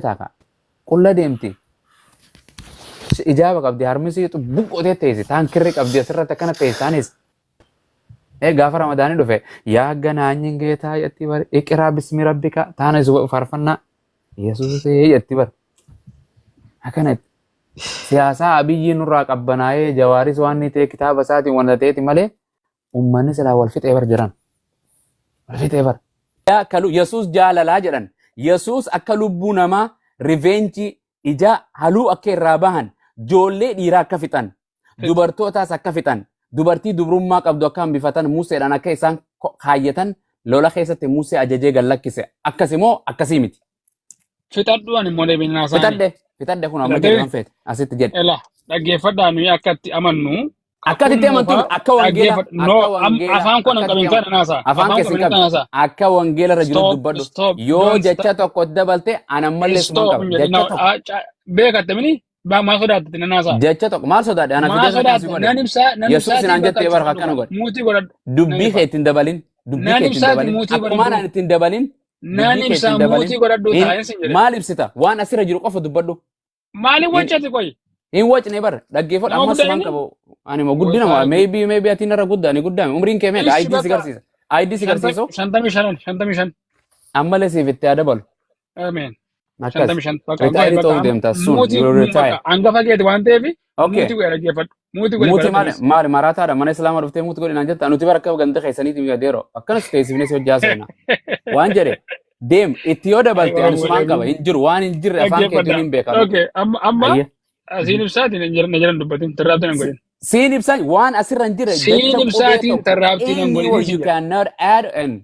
Taka. Qulla deemti. Ijaaba qabdi harmisi tu buqqotee teessi taan kirri qabdi asirratti akkana teessaanis. Gaafa ramadaanii dhufe yaa ganaanyin geetaa yetti bar iqiraa bismi rabbika taanis farfannaa Yesuusee yetti bar. Akkanatti siyaasaa abiyyi nurraa qabbanaa'ee jawaaris waan ni ta'e kitaaba isaatiin wanta ta'eeti malee ummanni silaa wal fixee bar jiran. Wal fixee bar. Yesuus jaalalaa jedhan. Yesuus akka lubbuu namaa riveenji ija haluu akka irraa bahan joollee dhiiraa akka fixan dubartootaas akka fixan dubartii dubrummaa qabdu akka hambifatan Museedhaan akka isaan kaayyatan lola keessatti Musee ajajee gallakkise akkasimoo akkasii miti. Fixadhuun immoo deebiin haasa'an. Fixadhe kun amma jedhan feete asitti jedhe. Ela dhaggeeffadhaa nuyi akkatti amannu. Akkatti amantu akka wangeela. Afaan kun hin qabin kan naasaa. Afaan keessi qabu. Akka wangeela irra jiru dubbadhu. Yoo jecha tokko dabalte anan malleessu qaba. Jecha tokko. Beekatte mini maal sodaatte naasaa. Jecha tokko maal sodaadhe ana fidee sodaadhe. Nan ibsaa Yesuus naan jettee barka akkana godhe. Muutii godhadhu. Dubbii kee ittiin dabalin. Dubbii kee ittiin dabalin. Akkuma naan ittiin dabalin. Nan ibsaa muutii godhadhu taa'een sin jedhe. Maal ibsita? Waan asirra jiru qofa dubbadhu. Maali wancati koy? In wacne bar dhaggeeffadhu ammas waan qabu. Ani mo guddina maybe atiin irra guddaani guddaame umriin kee meeqa ID sigarsiisa. ID sigarsiiso 55. Ammalee siif itti dabalu. Amen. 55. Retired ta'uu deemta soon. You will retire. Hangafa keeti waan ta'eef Okay. muutii godhe dhaggeeffadhu. Muutii Muti godhe. maali maraataadha mana islaamaa dhuftee muti godhe naan jetta nuti bara ganda keessaniiti miidheero akkanas teessifnee si hojjaa seena. Waan jedhe deem itti yoo dabalte ani sumaan qaba hin jiru waan hin jirre afaan keetiin hin beekamu. Okay. Amma asiin ibsaatiin hin jiran dubbatin tarraabtiin hin godhin. Siin ibsaan waan asirra hin jirre Siin ibsaatiin tarraabtiin hin godhin. You cannot add and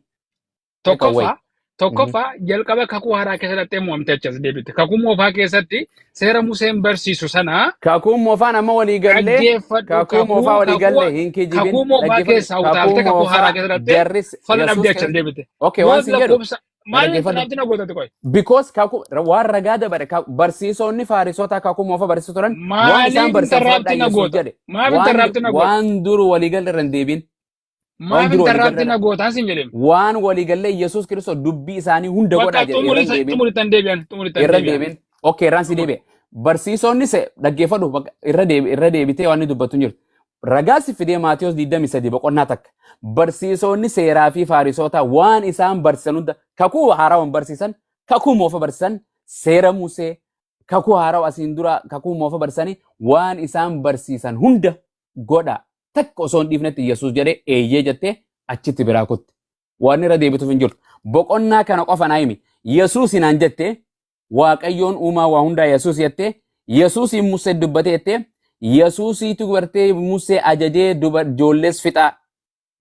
Tokkoffaa jalqaba kakuu haaraa keessatti mo'amte achas deebite. Kakuu moofaa keessatti seera Museen barsiisu sana Kakuun moofaan amma walii gallee kakuun moofaa walii gallee hin kijibin. kakuu moofaa keessaa utaalte kakuu haaraa keessatti fala dhabdee achas deebite. Okay, waan sin jedhu. Maali tarraabtiin agootatti qoy? Because kaku waan ragaa dabare barsiisonni faarisoota kakuu moofa barsiisu turan waan Maaliif isaan barsiisan tarraabtiin agoota? Maaliif tarraabtiin agoota? waan duru walii galle irra hin deebin. Maaliif tarraabtiin agootaa sin jedheen? Waan walii gallee Yesuus Kiristoos dubbii isaanii hunda godhaa jedhe irra hin deebin. Xumuritan deebi'an. Irra hin deebin. Okay, irraan si deebi'e. Barsiisonni dhaggeeffadhu irra deebitee waan inni dubbatu hin jiru. Ragaa si fidee Maatiyos 23 boqonnaa takka. Barsiisonni seeraa fi faarisoota waan isaan barsiisan hunda kakuu haarawwan barsiisan, kakuu moofa barsiisan, seera Musee, kakuu haarawa asiin dura kakuu moofa barsiisanii waan isaan barsiisan hunda godha. Takka osoo hin dhiifnetti Yesuus jedhee eeyyee jettee achitti biraa kutte. Waan irra deebituuf hin jiru. Boqonnaa kana qofa naa himi. Yesuus hinaan jettee Waaqayyoon uumaa waa hundaa Yesuus jettee Yesuusiin Musee dubbate jettee Yesuusiitu gartee Musee ajajee ijoollees fixaa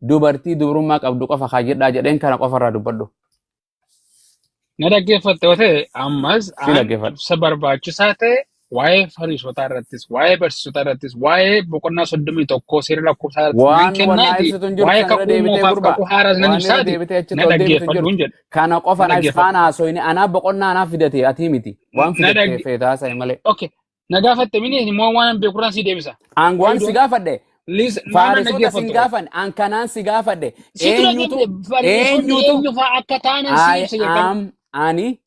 dubartii dubrummaa qabdu qofa kaayedhaa jedheen kana qofa irraa dubbadhu. Na dhaggeeffatte yoo ta'e ammas ibsa barbaachisaa ta'e waa'ee fariisotaa irrattis waa'ee barsiisotaa irrattis waa'ee boqonnaa 31 seera lakkoofsaa irratti waa'ee kakuu moofaaf kakuu haaraas nan ibsaati na dhaggeeffadhu hin jedhe. Kana qofa naaf faana haasofne anaaf boqonnaa anaaf fidate ati miti waan fidate feetaa sa'i malee. Okay. Na gaafatte mini immoo waan beekuraan si deebisa. Waan si gaafadhe. Faarisoota si gaafan an kanaan si gaafadhe. Eenyutu akka taanaan si ani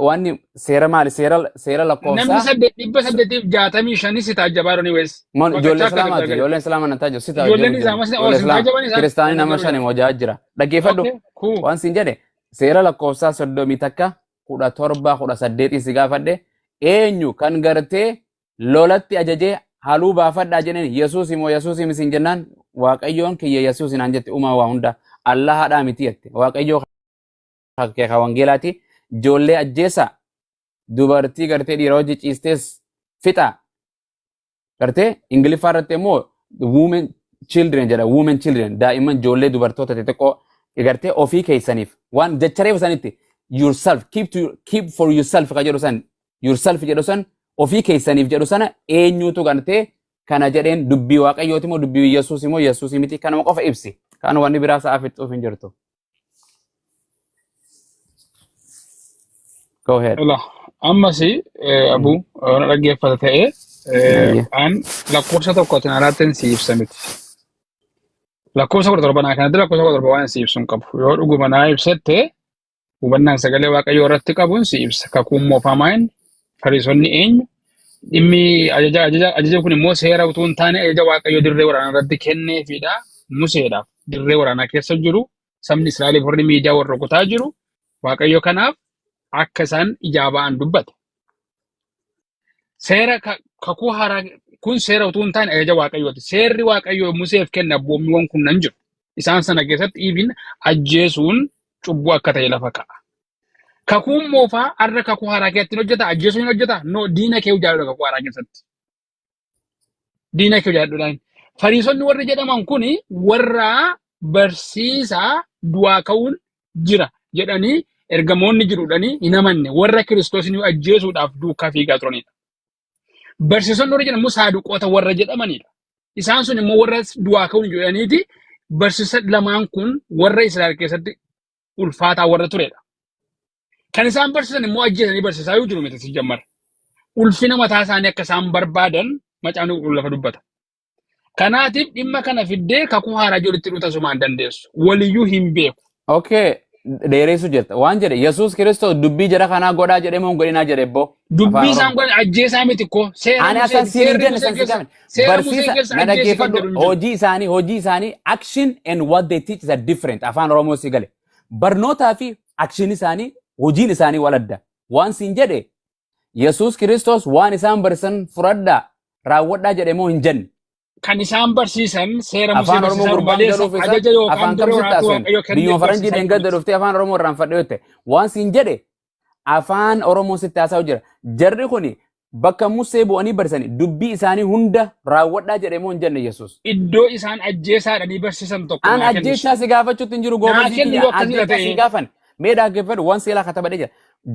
wanni seera maali seera lakkoofsaa. Namni 865 si taajjabaa ni wees. Ijoolleen islaamaa nan taajjabu si taajjabu. Kiristaanii nama 5 hojaa jira. Dhaggeeffadhu waan siin jedhe seera lakkoofsaa 30 17 18 si gaafadhe. Eenyu kan gartee lolatti ajajee haluu baafadhaa jedheen Yesuus immoo Yesuus misin jennaan Waaqayyoon kiyya Yesuus naan jette uumaa waa hunda Allahaadhaa miti jette Waaqayyoo keeka wangeelaati ijoollee ajjeesa dubartii gartee dhiira hojii ciistees fixa gartee Ingiliffaa irratti immoo women children jedha women children daa'imman ijoollee dubartoota xixiqqoo gartee ofii keessaniif waan jechareef sanitti yourself keep for yourself ka jedhu san yourself jedhu san ofii keessaniif jedhu sana eenyutu gartee kana jedheen dubbii Waaqayyooti moo dubbii Yesuus immoo Yesuus miti kanuma qofa ibsi kan wanni biraa sa'aa fixuuf hin jirtu. Go ahead. Ammasi abu dhaggeeffata ta'ee an lakkoofsa tokkotiin alaatiin si ibsa miti. Lakkoofsa 17 kanatti lakkoofsa 17 waan si ibsu hin qabu yoo dhuguma naa ibsette hubannaan sagalee waaqayyoo irratti qabuun si ibsa. Kakuun moofamaan Fariisonni eenyu? Dhimmi ajaja kun immoo seera utuu hin taane ajaja waaqayyoo dirree waraanaa irratti kenneefidha. Museedhaaf dirree waraanaa keessa jiru sabni Israa'eliif warri miidiyaa warra rukutaa jiru waaqayyo kanaaf akka isaan ijaa ba'an dubbata. Seera kakuu haaraa kun seera utuu hin taane ajaja waaqayyooti. Seerri waaqayyoo Museef kenne abboommiiwwan kun nan jiru. Isaan sana keessatti even ajjeesuun cubbuu akka ta'e lafa ka'a. Kakuun moofaa arra kakuu haaraa keessatti hin hojjeta, ajjeesuun hin hojjeta. No, diina kee jaalladha kakuu haaraa keessatti. Diina kee jaalladha. Fariisonni warri jedhaman kuni warra barsiisaa du'aa ka'uun jira jedhanii ergamoonni jiruudhanii hin amanne warra Kiristoosni ajjeesuudhaaf duukaa fiigaa turanidha. Barsiisonni warri jedhamu saaduqoota warra jedhamanidha. Isaan sun immoo warra du'aa ka'uun jedhaniiti barsiisa lamaan kun warra Israa'el keessatti ulfaataa warra turedha. Kan isaan barsiisan immoo ajjeesanii barsiisaa yoo jiru miti si jammara. Ulfina mataa isaanii akka isaan barbaadan macaan lafa dubbata. Kanaatiif dhimma kana fiddee kakuu haaraa ijoolletti dhuta sumaan dandeessu. Waliyyuu hin beeku. Okay, dheeressu jirta. Waan jedhe Yesuus Kiristoos dubbii jara kanaa godhaa jedhee moo godhinaa jedhe boo? Dubbii isaan godhan ajjeesaa miti ko. Ani asan siirijan san sigamen. Barsiisa na dhaggeeffadhu hojii isaanii action and what they teach is different. Afaan Oromoo si gale. Barnootaa fi action isaanii hojiin isaanii wal adda. Waan siin jedhe Yesuus Kiristoos waan isaan barsiisan fudhadhaa raawwadhaa jedhe moo hin jenne? Kan isaan barsiisan seera Musee barsiisan maleessa ajaja yookaan biyyoon faranjii dheengadda dhuftee afaan Oromoo irraan fadhiyootte waan siin jedhe afaan Oromoo sitti haasa'u jira. Jarri kuni bakka Musee bu'anii barsiisanii dubbii isaanii hunda raawwadhaa jedhe moo hin jenne Yesuus? Iddoo isaan ajjeesaadhanii barsiisan tokko. An ajjeechaa si gaafachuutti hin jiru goobaa ajjeechaa si gaafan. Mee dhaggeeffadhu waan seelaa katabadee jira.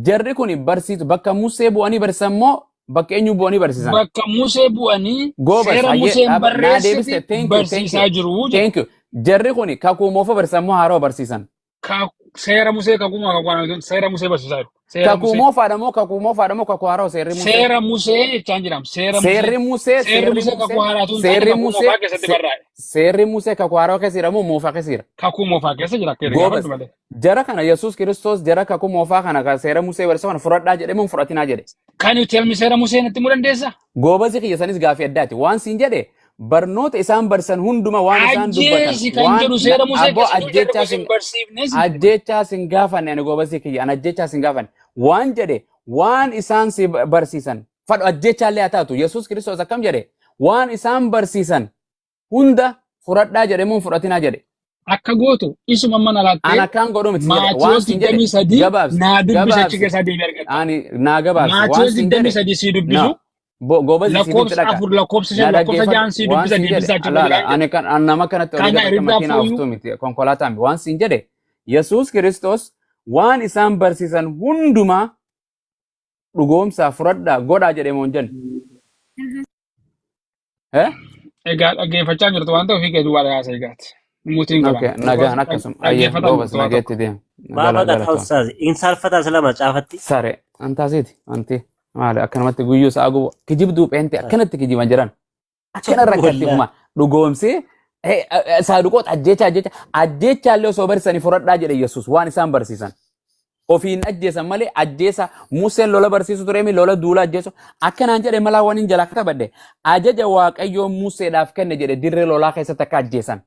Jarri kuni barsiisu bakka Musee bu'anii barsiisan moo bakka eenyu bu'anii barsiisan? Bakka Musee bu'anii seera Museen barreessite barsiisaa jiru. Thank you. Jarri kuni kakuu moofa barsiisan moo haaroo barsiisan? Seera Musee seera Musee barsiisaa jiru. Kakuu moofaadha moo kakuu haaroo seerri Musee? Seera Musee jechaan jedhama. Seerri Musee kakuu haaraatu seerri Musee keessatti barraa'e. Seerri Musee kakuu haaroo keessa jira moo moofaa keessa jira? Kakuu moofaa keessa jira. Jara kana Yesuus Kiristoos jara kakuu moofaa kana seera Musee barsiisan kana fudhadhaa jedhe moo fudhatinaa jedhe? Kan nuti elmi seera Musee natti muu dandeessa? Goobasi kiyya sanis gaafii addaati. Waan siin jedhe barnoota isaan barsiisan hunduma waan isaan dubbatan ajjeechaa sin gaafanne ani goobasi kiyya an ajjeechaa sin gaafanne waan jedhe waan isaan si barsiisan fadhu ajjeechaallee haa taatu Yesuus Kiristoos akkam jedhe waan isaan barsiisan hunda fudhadhaa jedhe moo fudhatinaa jedhe? Akka gootu isuma mana laattee ana kan godhu miti Maatiyoos 23 naa dubbisa achi keessaa deemee argata. Ani naa gabaabsa Maatiyoos 23 si dubbisu goobasi lakkoofsa afur lakkoofsa shan lakkoofsa ja'an si dubbisa deebisaa jira. Ani kan nama kanatti olii makiinaa ooftuu miti konkolaataan waan siin jedhe Yesuus Kiristoos waan isaan barsiisan hundumaa dhugoomsaa fudhadhaa godhaa jedhe moo hin jenne? Egaa dhaggeeffachaa jirtu waan ta'uuf hiikee duwwaa dhagaasa egaati. Mutiin qaba. Nagaan akkasuma. Goobas nageetti deema. Baaba gata ustaaz. Insalfataa silama caafatti. Sare antaasiiti wanti maali akkanumatti guyyuu sa'a gubu kijibduu pheente akkanatti kijiban jiran akkana rakkatti kuma dhugoomsee saaduqoota ajjeechaallee osoo barsiisanii fudhadhaa jedhe Yesuus waan isaan barsiisan. Ofiin ajjeesan malee ajjeesa Museen lola barsiisu ture lola duula ajjeesu akkanaan jedhe malaa waan hin jalaa katabadde ajaja Waaqayyoon Museedhaaf kenne jedhe dirree lolaa keessatti akka ajjeesan.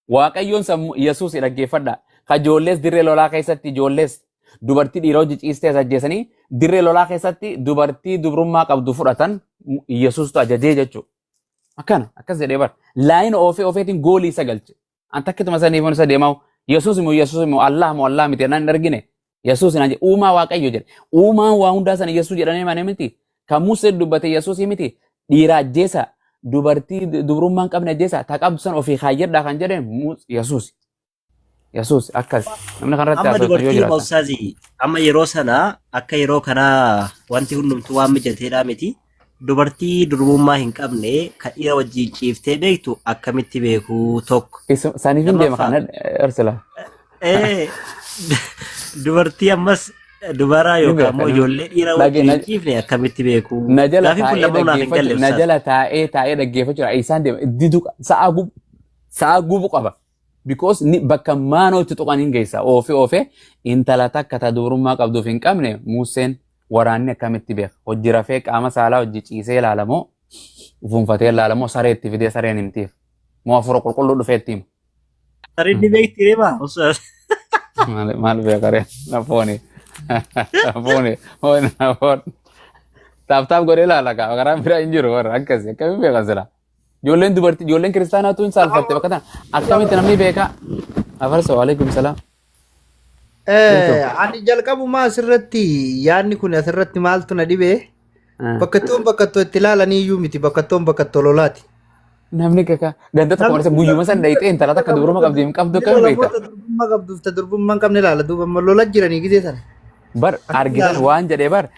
Waaqayyoon Yesuus dhaggeeffadha. Ka ijoollees dirree lolaa keessatti ijoollees dubartii dhiira hojii ciistee ajjeesanii dirree lolaa keessatti dubartii dubrummaa qabdu fudhatan Yesuustu ajajee jechuudha. Akkana akkas jedhee bara laayin oofeetiin goolii isa galche. Anta akkatuma saniif isa deemamu Yesuus immoo Allah miti nan hin argine. Yesuus naan jedhe uumaa Waaqayyo jedhe. Uumaan waa hundaa sana Yesuus jedhanii malee miti. Kan Musee dubbate Yesuus miti. Dhiira ajjeesa dubartii dubrummaan qabne ajjeesa ta qabdu san ofii kaayyadhaa kan jedheen Yesuus. Yesuus akkas namni kanarratti amma dubartii Mawsaazi amma yeroo sana akka yeroo kana wanti hundumtu waan mijateedhaa miti. Dubartii durbummaa hin qabne kan dhiira wajjin ciiftee beektu akkamitti beekuu tokko. Saniif hin deema kana Ersila. Dubartii ammas dubara yookaan immoo ijoollee dhiira wajjin ciifne akkamitti beekuu. Na jala taa'ee dhaggeeffachuu isaan deema didu sa'a gubu qaba. because ni bakka maanootti tuqan hin geessa oofe intala takka ta durummaa qabduuf hin qabne Museen waraanni akkamitti beeka hojii rafee qaama saalaa hojii ciisee ilaalamoo ufunfatee ilaalamoo sareetti fidee sareen himtiif moo afura qulqulluu dhufeetti himu. Sareen ni beekti reema ustaz. Maal beekaree nafooni nafoon taaf godhee ilaala kaa garaan biraa hin jiru warra akkasii akkamiin beekan sila. Ijoolleen dubartii ijoolleen kiristaanaatu hin saalfatte bakka tana akkamitti namni beeka afarsa waalaikum salaam. Ani jalqabumaa asirratti yaadni kun asirratti maaltu na dhibee bakkattoon itti ilaalanii iyyuu miti bakkattoon lolaati. Namni kaka ganda tokko marsa guyyuma san dhayitee intala takka duruma qabdi hin qabdu kan beekta. Durummaa qabduuf ta durummaa hin qabne ilaala duuba lola jiranii gizee sana. Bar argitan waan jedhee bar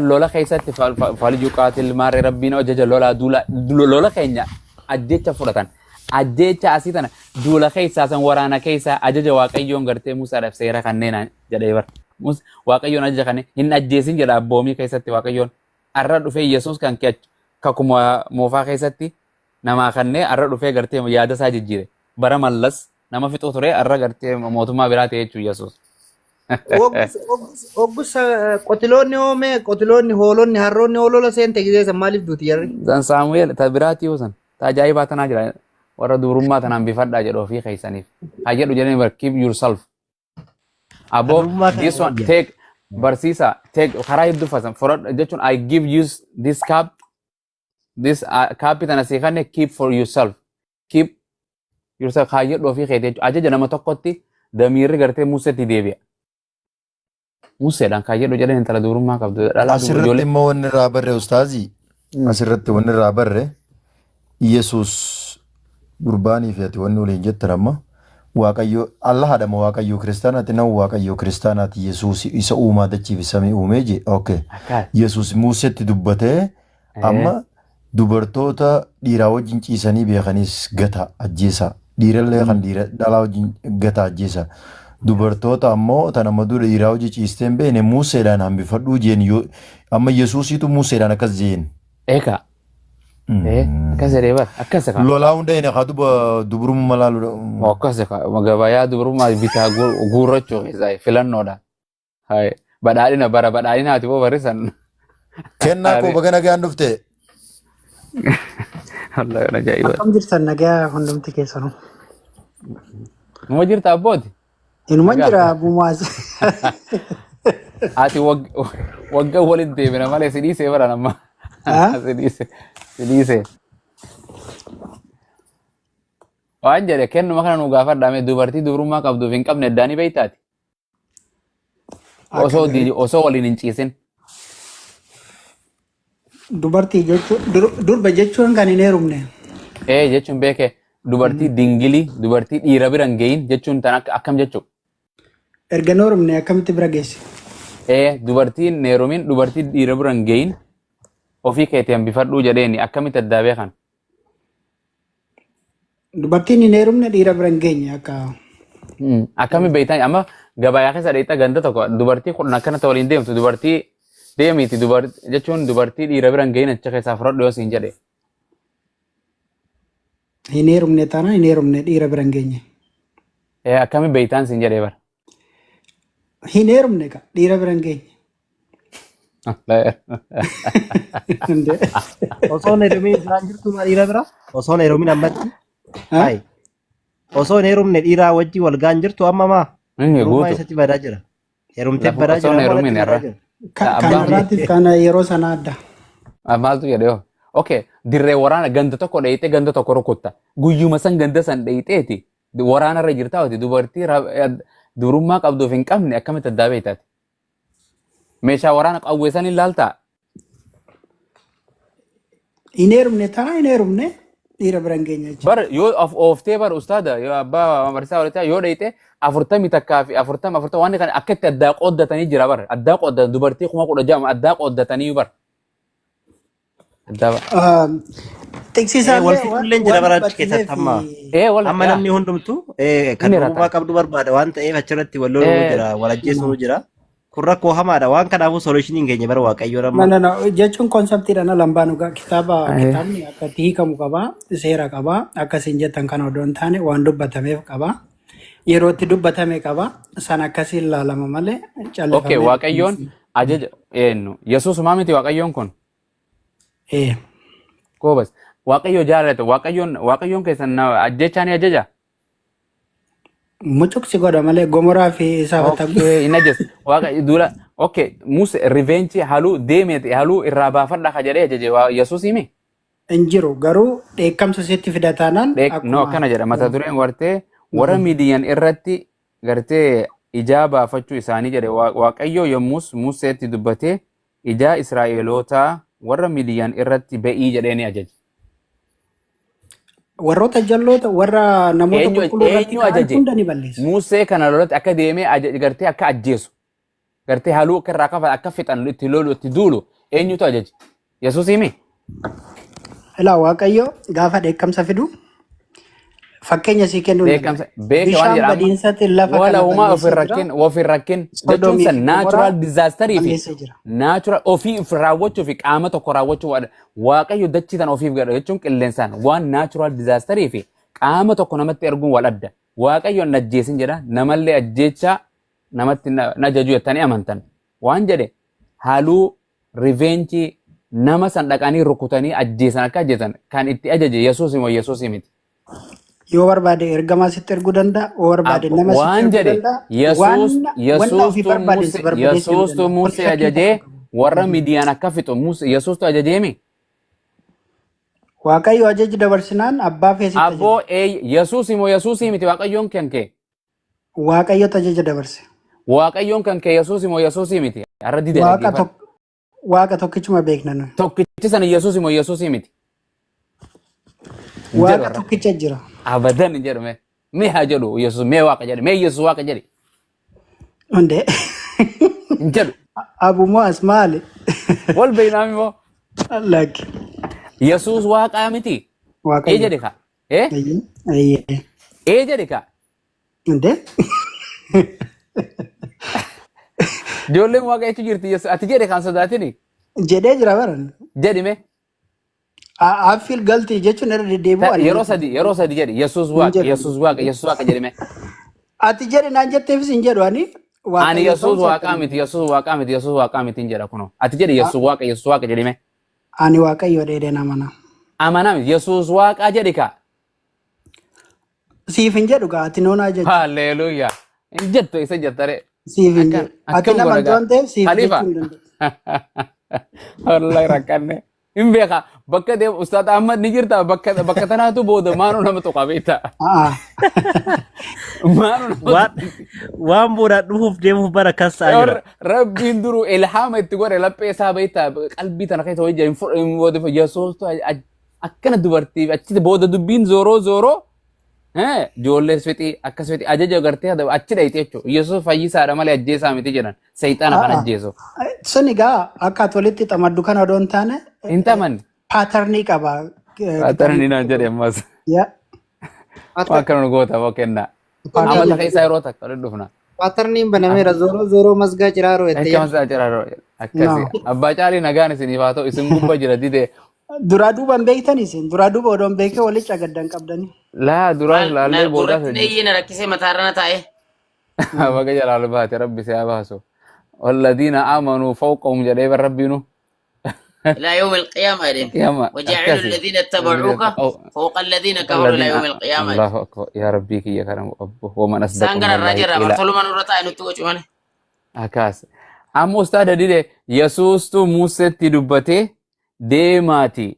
lola keessatti faalijuu qaatil maarree rabbiin ajaja lola keenya ajjecha fudhatan. Ajjecha asii tana duula keessaa san waraana keessaa ajaja waaqayyoon gartee Musaadhaaf seera kanneen jedhee bar. Waaqayyoon ajaja kanneen hin ajjeesin jedha abboomii keessatti waaqayyoon arra dhufee Yesuus kan kakuma moofaa keessatti namaa kanneen arra dhufee gartee yaada isaa jijjiire. Bara mallas nama fixuu ture arra gartee mootummaa biraa ta'e jechuun Yesuus. Oggus qotiloonni hoomee qotiloonni hoolonni harroonni hoolola seente gizeessa maaliif duuti jarri? San Saamu'eel ta biraati yoo san ta ajaa'ibaa tanaa jira warra durummaa tanaan bifadhaa jedhu ofii keessaniif. Haa jedhu jedhanii bar keep yourself. Aboo this one take barsiisa take karaa hedduu fasan jechuun I give you this cup this cup tana si kanne keep for yourself keep yourself haa jedhu ofii keetii ajaja nama tokkotti damiirri gartee Museetti deebi'a. Museedhaan kaa jedhu jedhan intala durummaa qabdu. Asirratti immoo wanni irraa barre ustaazii asirratti wanni irraa barre Yesuus gurbaanii fi ati wanni waliin jettan amma Waaqayyo Allah hadama Waaqayyo kiristaanaati nama Waaqayyo kiristaanaati Yesuus isa uumaa dachiif samii uumee je okay Yesuus Museetti dubbatee amma dubartoota dhiiraa wajjin ciisanii beekanis gata ajjeesa dhiirallee kan dhalaa wajjin gata ajjeesa. Dubartoota ammoo tana maduu dhiiraa hojii ciisteen beene Museedhaan hambifadhuu jeen amma Yesuusiitu Museedhaan akkas jeen. Eka. Akkas jedhee bar akkas kan. Lolaa hunda hin akka dubrummaa laaluudha. Akkas kan gabayaa dubrummaa bitaa guurrachuu keessaa filannoodha. Badhaadhina bara badhaadhinaati boo barrisan. Kennaa koo baga nagaan dhufte. Akkam jirtan nagaa hundumti keessanuu. Numa jirta abbooti. Inuma jira bumaas. Ati waggaa waliin deebina malee si dhiisee bara nama. Si dhiisee. Waan jedhe kennuma kana nu gaafadhaame dubartii dubrummaa qabduuf hin qabne addaanii beeytaati. Osoo waliin hin ciisin. Dubartii jechuun durba jechuun kan hin heerumne. Jechuun beekee dubartii dingilii dubartii dhiira bira hin geeyin jechuun tan akkam jechuu. Erga heerumne akkamitti bira geessi? Dubartiin heerumin dubartii dhiira bira hin geeyin ofii keetii hambifadhuu jedheeni akkamitti addaa beekan. Dubartiin hin heerumne dhiira bira hin geenye akka. Akkami beektan amma gabayaa keessa dheetaa ganda tokko dubartii kudhan akkanatti waliin deemtu dubartii deemiti jechuun dubartii dhiira bira hin geeyin achi keessaa fudhadhu yoo siin jedhe. Hin heerumne taanaan hin heerumne dhiira bira hin geenye. Akkami beektan siin jedhee bara. Hin heerumne ka dhiira bira hin geenye. Osoo hin heerumin isaan jirtu dhiira bira? Osoo hin heerumin ammatti? Osoo hin heerumne dhiiraa wajjin wal gaan jirtu amma maa? Durummaa isatti badaa jira. Heerumtee badaa jira. Osoo hin heerumin irra. Kan irraatiif kana yeroo sana adda. Maaltu jedhe yoo? Okay, dirree waraana ganda tokko dheeyitee ganda tokko rukutta. Guyyuma san ganda san dheeyiteeti waraana irra jirtaa oti dubartii durummaa qabduuf hin qabne akkamitti addaa beektaati. Meeshaa waraana qawweessan hin laaltaa. Hin heerumne taanaan hin heerumne dhiira bira hin geenye. Bar yoo ooftee bar ustaada yoo abbaa barsiisaa walitti yoo dheeyite 40 takkaa fi 40 waan kana akkatti addaa qooddatanii jira bar addaa qooddatan dubartii 16,000 addaa qooddatanii bar. Tiksisaan wal fixulleen jira baraatti keessatti amma namni hundumtu kan durummaa qabdu barbaada waan ta'eef achirratti wal loluu jira wal ajjeesuu jira kun rakkoo hamaadha waan kanaafuu solushiniin keenya bara waaqayyoon amma No. Jechuun konseptiidhaan lambaan kitaabni akkatti hiikamu qaba, seera qaba, akkasiin jettan kan odoo hin taane waan dubbatameef qaba. Yeroo itti dubbatame qaba, san akkasiin ilaalama malee callifamee. Okay, waaqayyoon ajaja eenyu Yesuus miti waaqayyoon kun. Koobas waaqayyo jaalata waaqayyoon keessan ajjechaa ni ajaja. Mucuqsi godha malee gomoraa fi isaa Okay, ina jes waaqayyo dura okay mus revenge haluu deemete haluu irraa baafadha ka jedhee ajaje Yesuus himi. hin jiru garuu dheekkamsa sitti fidataanaan No kana jedha mata dureen wartee warra miidiyan irratti gartee ijaa baafachuu isaanii jedhe waaqayyo yommus Museetti dubbatee ijaa Israa'elootaa warra miidiyan irratti ba'ii jedhee ni ajaje. warroota jalloota warra namoota qulqulluu irratti ka'an hunda ni balleessa. Musee kana lolatti akka deemee gartee akka ajjeesu gartee haluu akka irraa kafa akka fixan itti lolu itti duulu eenyutu ajaje? Yesuus himi? Ilaa waaqayyo gaafa dheekkamsa fidu fakkeenya sii kennuu bishaan badiinsatti lafa wala uumaa ofin rakkin jechuun san natural disaster fi natural ofii raawwachuu fi qaama tokko raawwachuu waaqayyo dachiitan ofiif gadha jechuun qilleensaan waan natural disaster fi qaama tokko namatti erguun wal adda waaqayyo hin ajjeesin jedha namallee ajjeechaa namatti najaju jettanii amantan waan jedhe haluu revenge nama san dhaqanii rukutanii ajjeesan akka ajjeesan kan itti ajaje Yesuus immoo Yesuus miti. Yoo barbaade ergamaa sitti erguu danda'a, yoo barbaade nama sitti erguu danda'a. Yesuustu Musee ajajee warra Midiyaan akka fixu Yesuustu ajajeemi. Waaqayyo ajaji dabarsinaan abbaa feesitti ajaje. Abboo Yesuus immoo Yesuus miti waaqayyoon kan kee. Waaqayyotu ajaja dabarse. Waaqayyoon kan kee Yesuus immoo Yesuus miti. Arra didee Waaqa tokkichuma beekna nuyi. Tokkichi sana Yesuus immoo Yesuus miti. Waaqa tokkicha jira. Abadan hin jedhu mee haa jedhu Yesuus mee Waaqa jedhe mee Yesuus Waaqa jedhe. Hundee. Hin jedhu. Abumoo as maali? Wal beeynaami moo? Lakki. Yesuus Waaqaa miti. Waaqayyo. Jedhe ka. Jedhe ka. Hundee. Ijoolleen Waaqa jechuun jirti ati jedhe kan sodaatini. Jedhee jira baran. Jedhi mee. Afil galti jechuun irra deddeebi'u. Yeroo sadi jedhi Yesuus Waaqa Yesuus Waaqa jedhi mee. Ati jedhi naan jetteefis hin jedhu ani. Ani Yesuus Waaqaa miti Yesuus Waaqaa miti hin jedha kuno. Ati jedhi Yesuus Waaqa jedhi mee. Ani Waaqayyo dheedeen amana. Amanaa miti Yesuus Waaqaa jedhi ka. Siif hin jedhu gaa ati noonaa jedhu. Halleluuyaa. Hin jettu isa jettare. Siif hin jedhu. Ati nama waan ta'eef siif jechuu hin danda'u. Wallahi rakkanne. Hin beeka bakka deemu Ustaad Ahmad ni jirta bakka tanaatu booda maanuu nama tuqa beekta. Waan boodaan dhufuuf deemuuf bara kassaa jira. Rabbiin duruu ilhaama itti godhe laphee isaa beekta qalbii tana keessa hojii hin Yesuustu akkana dubartii achitti booda dubbiin zooroo ijoollees fixii akkas fixii ajaja agartee achi dhayite jechuudha. Yesuus fayyisaadha malee ajjeesaa miti jedhan sayxaana kan ajjeesu. Sun egaa akka ati walitti xamaddu kana odoo hin taane. Hin tamanne. Paatarnii qaba. Paatarnii naan jedhe ammas. Waan kana nu goota moo kennaa. Amata keessaa yeroo takka dhufna. Paatarniin banameera zooroo masgaa ciraaroo jettee. Akka masgaa ciraaroo akkasi. Abbaa caalii nagaan isiniif haa ta'u isin gubba jira didee. Duraa duubaan beektan isin duraa duuba odoon beekee walitti agaddan qabdani. Laa duraa laallee booda. Duratti na rakkisee mataarra taa'e. Baga jalaalu baate rabbi si haa baasu. والذين آمنوا فوقهم جريب ربنا إلى يوم القيامة وجعلوا الذين اتبعوك فوق الذين كفروا إلى يوم القيامة. الله أكبر يا ربي كي يكرم أبوه ومن أصدق سانغر الرجل مرتلو من رتاي نتوجه منه. أكاس أم أستاذ ديده يسوع تو موسى تدبته deemaati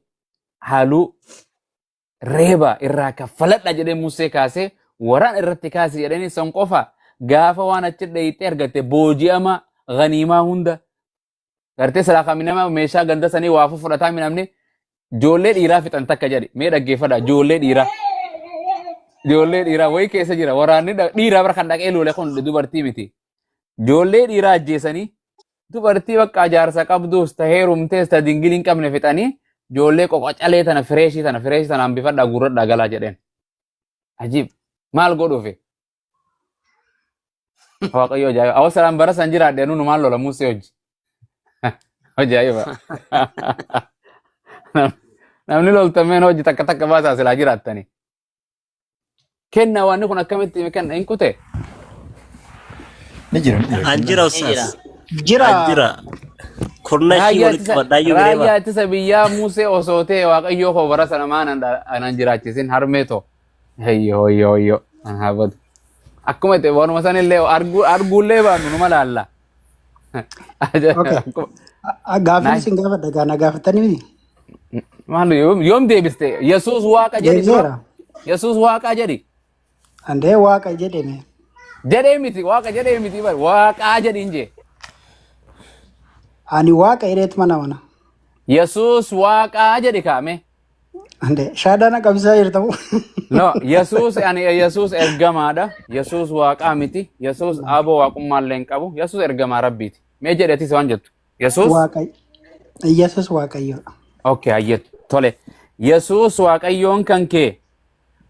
haaluu reeba irraa kaffaladha jedhee Musee kaasee waraan irratti kaase jedhanii san qofa gaafa waan achi dhayitee argatte booji'ama ganiimaa hunda gartee sadaqaa minama meeshaa ganda sanii waafu fudhataa minamne ijoollee dhiiraa fixan takka jedhe mee dhaggeeffadha ijoollee dhiiraa wayi keessa jira waraanni dhiiraa bara kan dhaqee lole kun dubartii miti ijoollee dhiiraa ajjeesanii dubartii bakka jaarsa qabduus ta heerumtees ta dingilii hin qabne fixanii ijoollee qoqocalee tana fireeshii tana hambifadhaa gurradhaa galaa jedheen. Ajiib maal godhuufe? Waaqayyo ajaa'iba. Awwa salaan bara san jiraadhe nu maal lola Musee hojii. Ajaa'iba. Namni loltameen hojii takka takka baasaa silaa jiraattani. Kenna waan kun akkamitti kenna hin kute? Ni jira. Anjira ustaz. Jira. Kurna shi walitti qabadhaayyuu Raayyaa bireema. ittisa biyyaa Musee osoo ta'e Waaqayyoo koo bara sana maanan jiraachisin harmee too. Hayyo. Haabatu. Akkuma ta'e waanuma sanillee arguullee baanu numa laalla. Gaaffiin isin gaafadha gaana gaafatanii Maal yoom deebiste? Yesuus Waaqa jedhi dura. Yesuus Waaqa jedhi. andee Waaqa jedhame. Jedhee miti Waaqa jedhee miti bar Waaqaa jedhi inje. Ani Waaqa jedheet mana. Yesuus Waaqaa jedhi kaame. Andee shaadana qabsaa jirtamu. No, Yesuus ergamaadha. Yesuus Waaqaa miti. Yesuus aboo waaqummaa hin qabu. Yesuus ergamaa Rabbiiti. Mee jedheetis waan jettu? Yesuus Yesuus Waaqayyoodha. Okay, ayyet. Tole. Yesuus Waaqayyoon kan kee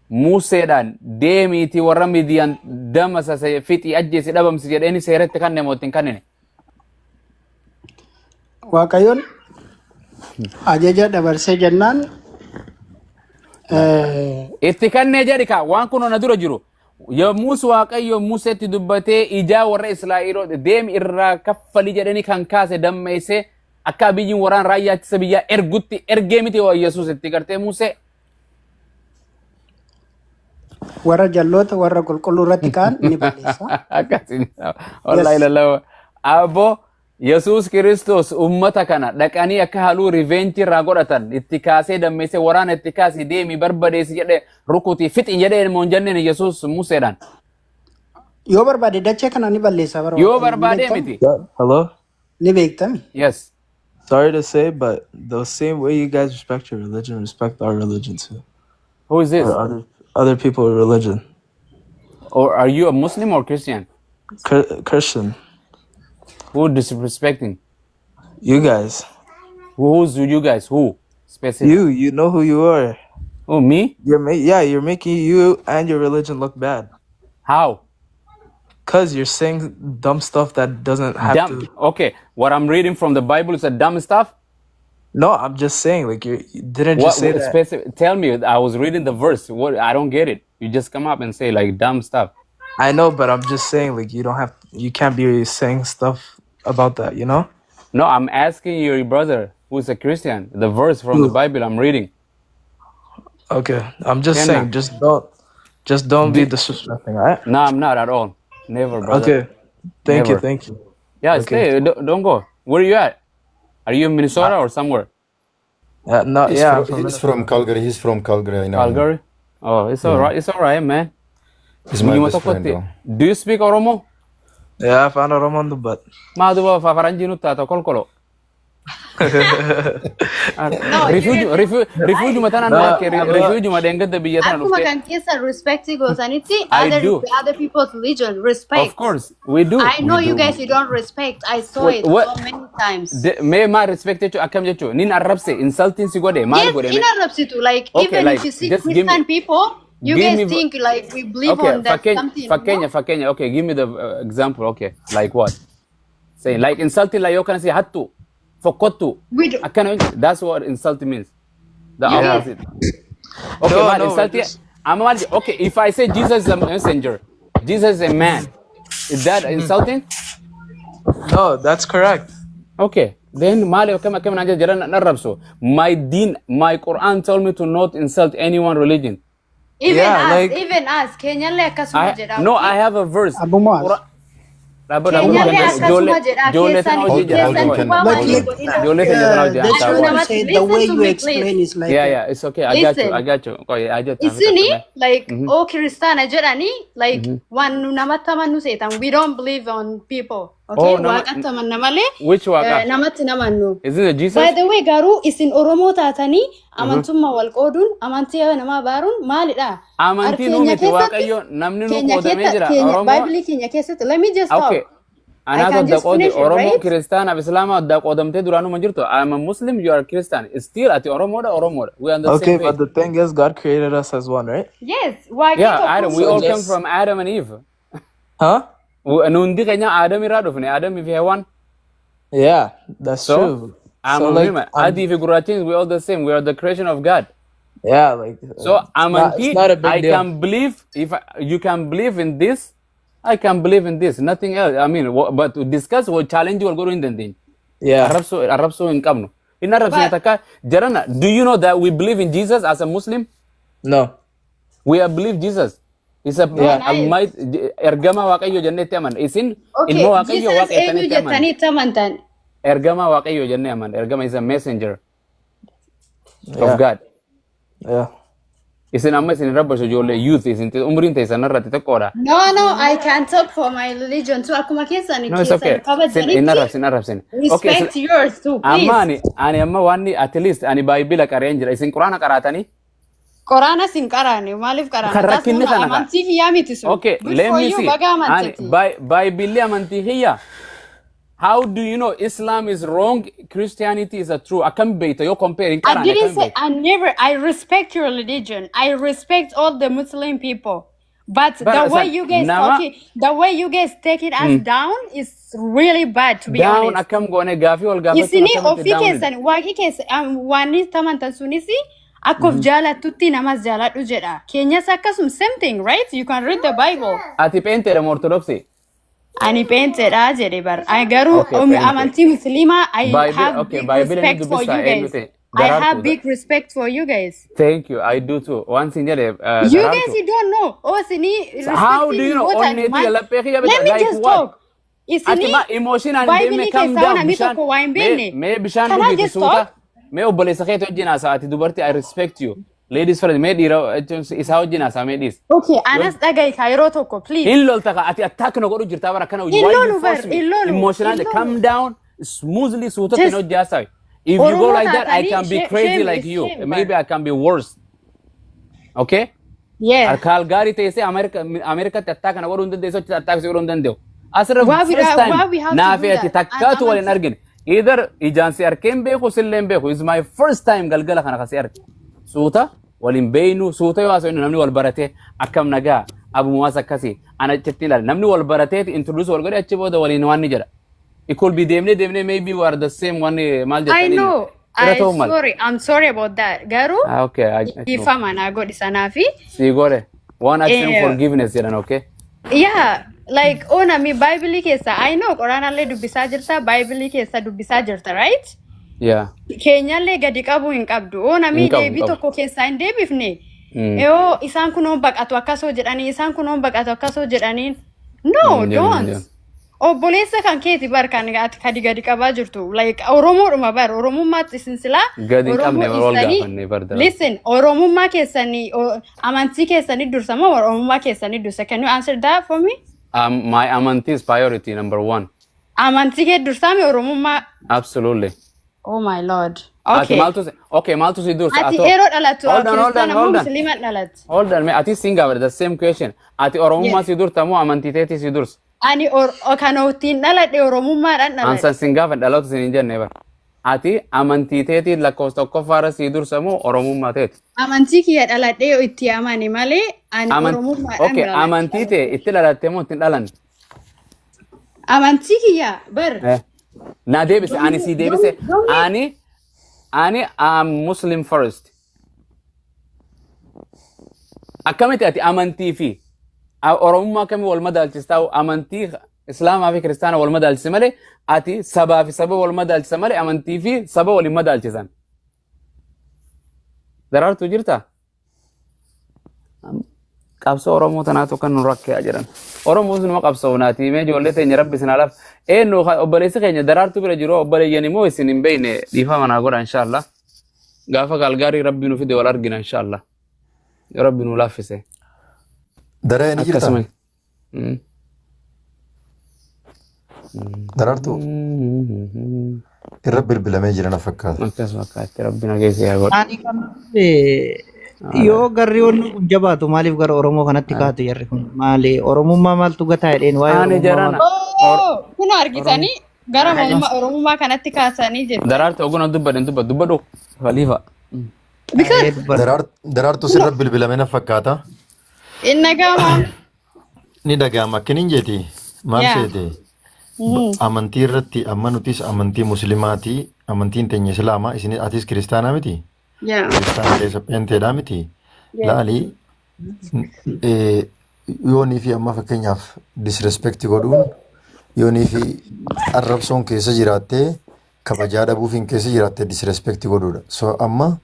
Museedhaan deemiitii warra Midiyaan dama sasee fixii ajjeesi dhabamsi jedheeni seeratti kannee mootiin kanneen. Waaqayyoon ajaja dabarsee jennaan itti kannee jedhi kaa waan kun ona dura jiru. Yommus Waaqayyo Museetti dubbatee ijaa warra Israa'eloo deemi irraa kaffali jedheni kan kaase dammeessee akka biyyiin waraan raayyaa ittisa biyyaa ergutti ergee miti waa Yesuus itti gartee Musee. warra jalloota warra qulqulluu irratti kaan ni balleessa. Akkasiin. Wallahi lallaba. Abbo Yesuus Kiristoos ummata kana dhaqanii akka haaluu revenge irraa godhatan itti kaasee dammeessee waraana itti kaasee deemi barbadeessi jedhee rukutii fixi jedhee moon jenneen Yesuus Museedhaan. Yoo barbaade dachee kana ni balleessa bara. Yoo barbaade miti. Hello? Ni beektami. Yes. Sorry to say, but the same way you guys respect your religion, respect our religion too. Who is this? Or other people's religion. Or are you a Muslim or Christian? Christian. Who disrespecting? You guys. Who's you guys? Who? Specific. You know who you are. Oh, me? You're making you and your religion look bad. How? Cause you're saying dumb stuff that doesn't have Dumb. to. Okay, what I'm reading from the Bible is a dumb stuff. No, I'm just saying, like you didn't What just say that. specific? Tell me. I was reading the verse. What? I don't get it. You just come up and say like dumb stuff. I know, but I'm just saying, like you can't be saying stuff about that, you know? No, I'm asking your brother who's a Christian. The verse from the Bible I'm reading. Okay, I'm just Kenna. saying, just don't be disrespecting, alright? No, I'm not at all. Never, brother. Okay, thank Never. you. Yeah, Okay. stay. Don't go. Where are you at? Are you in Minnesota or somewhere? No, He's yeah, from Calgary. He's from Calgary. I know. Calgary? Oh, it's all right. It's all right, man. He's my Biyuma best friend, tokkotti. though. Do you speak Oromo? yeah, I found out I'm on the butt. Maaduba faranjii nutti haa ta'u kolkolo. Refuge matan anu ake refuge madengada biyya tana Akkuma dhufte. kan keessa respecting gootanitti I do. other people's religion respect. Of course, we do. I know you guys you don't respect. I saw it What- so many times. Mee maa respect jechuun akkam jechuun nin arrabse insulting si godhe maal Yes, godhe. interrupts like Okay, even like, if you see just give Christian me- people, you give guys me- think like we believe Okay, on that something. fakkeenya. Okay, give me the example. Okay, like what? Say like insulting like yoo kana si hattu fokkottu. We do. Akkana that's what insulting means. The Yeah. opposite. Okay, No, man, no, insulting. just- Okay, if I say Jesus is a messenger, Jesus is a man, is that insulting? No, that's correct. Okay, then Mali kama nanja jaran narabso. My deen, my Quran told me to not insult anyone religion. Even Yeah, us, like- even us, Kenya le akkasuma jedha. No, I have a verse. Abu Muaz. Kenya le akkasuma jedha. Keessan Hold on, waan But waliin like, godhina. Jole kan jara that's jara. what I Listen said. The way to you me, explain is like Yeah, it's okay. I got you. Listen. I got you. Okay, I just. Isini like oh Kristana jedhani like waan nu namatti amannu seetan we don't believe on people. Okay, Oh, waaqatti amanna malee Which Waaqa? namatti namannu. Is it a Jesus? By the way, garuu isin Oromoo taatanii amantummaa wal qooduun amantii namaa baaruun maalidha? Amantii nu miti Waaqayyo namni nu qoodamee jira. Oromoo. Bible keenya keessatti let me just talk. Okay. Ana can adda just qoodi finish it, Oromoo right? Kiristaana Islaama adda qoodamtee duraanuma jirtu. I'm a Muslim, you are a Christian. Still ati Oromoodha. We are the Okay, same but faith. the thing is, God created us as one, right? Yes, why Yeah, Adam. We all So came just- from Adam and Eve. Huh? Nundi kenya Adam iradufne Adam if hewan. Yeah, that's So true. I'm So a like, human. Adi if Gurachin, we all the same. We are the creation of God. yeah, like So it's not a big I deal. can believe you can believe in this, I can believe in this. Nothing else. I mean, but to discuss what challenge will go in the thing. Yeah. Arabso in kamno. In Arab But Sinataka, Jarana, do you know that we believe in Jesus as a Muslim? No. We have believed Jesus. It's a oh, might nice. ergama waqayyo jenne taman. Isin ilmo Okay, waqayyo Jesus waqaytani taman. jettanii tamantan. Ergama waqayyo jenne aman. Ergama is a messenger Yeah. of God. Yeah. Isin amma isin rabba shojolle youth isin umrin taysan narrati takora. No, I can't talk for my religion too. Akkuma keessan No, it's okay. Sin in Arab sin. Okay, respect yours too, please. amma ani amma wanni at least ani Bible qara'een jira. Isin Qur'aana qaratani? Quraana sin qaraane maaliif qaraana? Karrakinni sana ka. Amantii kiyyaa miti sun. Okay, Good let for me you, see. baga Ani amantii. Bible amanti hiya. How do you know Islam is wrong, Christianity is a true? Akam beito yo compare in I qara'ane didn't akam say beito. I respect your religion. I respect all the Muslim people. But the But way you guys nama the way you guys take it as down is really bad, to be down honest. akam gone gaafi wal gaafachuu Isini akkamatti ofii down keessan waaqi keessan waan tamantan sunis akka of jaalattutti namas jaaladhu jedha. Keenyas akkasum same thing, right? You can read the Bible. ati peenteedha orthodoxy. Ani peenteedha jedhe bar. I garuu Okay, peente. amantii musliimaa I Bible, have okay, big Bible ni respect for dubbisa you guys. eenyuti? I have Daraartu. big respect for you guys. Thank you. I do too. Once in jale You guys, daraartu. you don't know. Oh, sini How do respecting you know? what I Onneti man. laphee kiyya Let bita me like just what? talk. Ati Isini ma emotion and Bible deemee ni calm keessa down waan ami bishaan tokko waa hin beekne. mee bishaan Can I dhugiti just suuta talk? mee obboleessa keetti wajjin haasaa ati dubartii I respect you. Ladies first mee dhiira isaa wajjin haasaa mee dhiis. Okay, anas dhagahi ka yeroo tokko please. Hin lolta ka ati attack na godhu jirtaa bara kana why you Illolu bar, force me? illolu, Emotionally illolu. calm down smoothly suuta Just tin hojjaa haasawi. If you go Oromoo like that, I taatanii can be shame crazy is like you. shame Maybe bar. I can be worse. Okay? Yeah. Calgary teessee Ameerikaatti attack na godhuu hin dandeessu achi attack si godhuu hin danda'u. Asirra Why we first why time we have to naaf do ati that? takkaatu wal hin argine. Either ijaan si arkeen beeku silleen beeku. It's my first time galgala kana kasi arge. Suuta waliin beeynu suuta yoo haasa'u namni wal baratee akkam nagaa abumaas akkasii ana achitti ilaali. Namni wal baratee introduce wal godhe achi booda waliin waan ni jedha. It could be deemnee maybe we are the same one maal I jettanii. know. I'm sorry about that. Garuu Okay, I know. ifama na godhi sanaafi. Si gore. One action Eh, forgiveness jedhan, okay? Yeah, like ona mi Bible keessa I know Quraanallee dubbisaa jirta, Bible keessa dubbisaa jirta, right? Yeah. Keenyallee gadi qabu hin qabdu. Ona mi Hin qabu, deebii hin qabu. tokko keessaa hin deebifne. Mm. Yoo isaan kunoon baqatu akkasoo jedhanii, isaan kunoon baqatu akkasoo jedhaniin. No, Mm, don't. yeah. Obboleessa kan keeti bar kan ati kadi gadi qabaa jirtu. Like Oromoodhuma bar Oromummaatti isin silaa. Gadi hin qabne wal dhiistanii- gaafannee bar dara. Listen, Oromummaa keessanii amantii keessanii dursa moo Oromummaa keessanii dursa? Can you answer that for me? My amanti is priority number one. Amantii kee dursaa mi Oromummaa? Absolutely. Oh my lord. Ati Okay. maaltu si dursa? Ati Ato- yeroo dhalatu Hold on, hold on, kiristaana moo hold on. musliima dhalatu? Hold on, ati singa the same question. Ati Oromummaa Yes. si durta moo amantii teeti si dursa? Ani kan ittiin dhaladhe Oromummaadhaan dhaladhe. Ansan singaafa dhaloota sin hin jenne bar. Ati amantii teeti lakkoofsa tokkoffaarra si dursa moo Oromummaa teeti? Amantii kiyya dhaladhee yoo itti amani malee ani Oromummaadhaan Okay, dhaladhe. amantii tee itti dhalattee moo ittiin dhalan? Amantii kiyya bar. Na deebise, ani si deebise. Ani am Muslim first. Akkamitti ati amantii fi Oromummaa kamii wal madaalchista amantii Islaamaa fi Kiristaana wal madaalchise malee ati sabaa fi saba wal madaalchisa malee amantii fi saba wal hin madaalchisan. Daraartuu jirta? Qabsoo Oromoo tanaatu kan nu rakkaa jiran. Oromoon sunuma qabsoo naati mee ijoollee teenya rabbi isin alaaf eenyu obboleessi keenya daraartuu bira jiru obboleeyyan immoo isin hin beekne dhiifama naa godha inshallah. Gaafa Calgary rabbi nu fide wal argina inshallah. Rabbi nu laaffise. Daree ni jirta? Akkasuma. Daraartuu irra bilbilamee jiran fakkaata. Akkasuma akkaatti rabbi nageesse yaa godha. Ani kan yoo garri wanni kun jabaatu maaliif gara Oromoo kanatti kaatu jarri kun maali Oromummaa maaltu gataa jedheen waa'ee Ani jarana. Kun argitanii gara Oromummaa kanatti kaasanii jiru. Daraartuu oguna dubbadhu Khalifa. Daraartuu sirra bilbilamee na fakkaata. Inni gama. Ni dhaga'ama akkiniin jeeti. Maal Yeah. seete? Amantii irratti amma nutis amantii musliimaati. Amantiin teenya islaamaa isin atis kiristaanaa miti? Yeah. Kiristaana keessa penteedhaa miti? Yes. Laali yoonii fi amma fakkeenyaaf disrespect godhuun yoonii fi arrabsoon keessa jiraattee kabajaa dhabuufiin keessa jiraattee disrespect godhuudha. So amma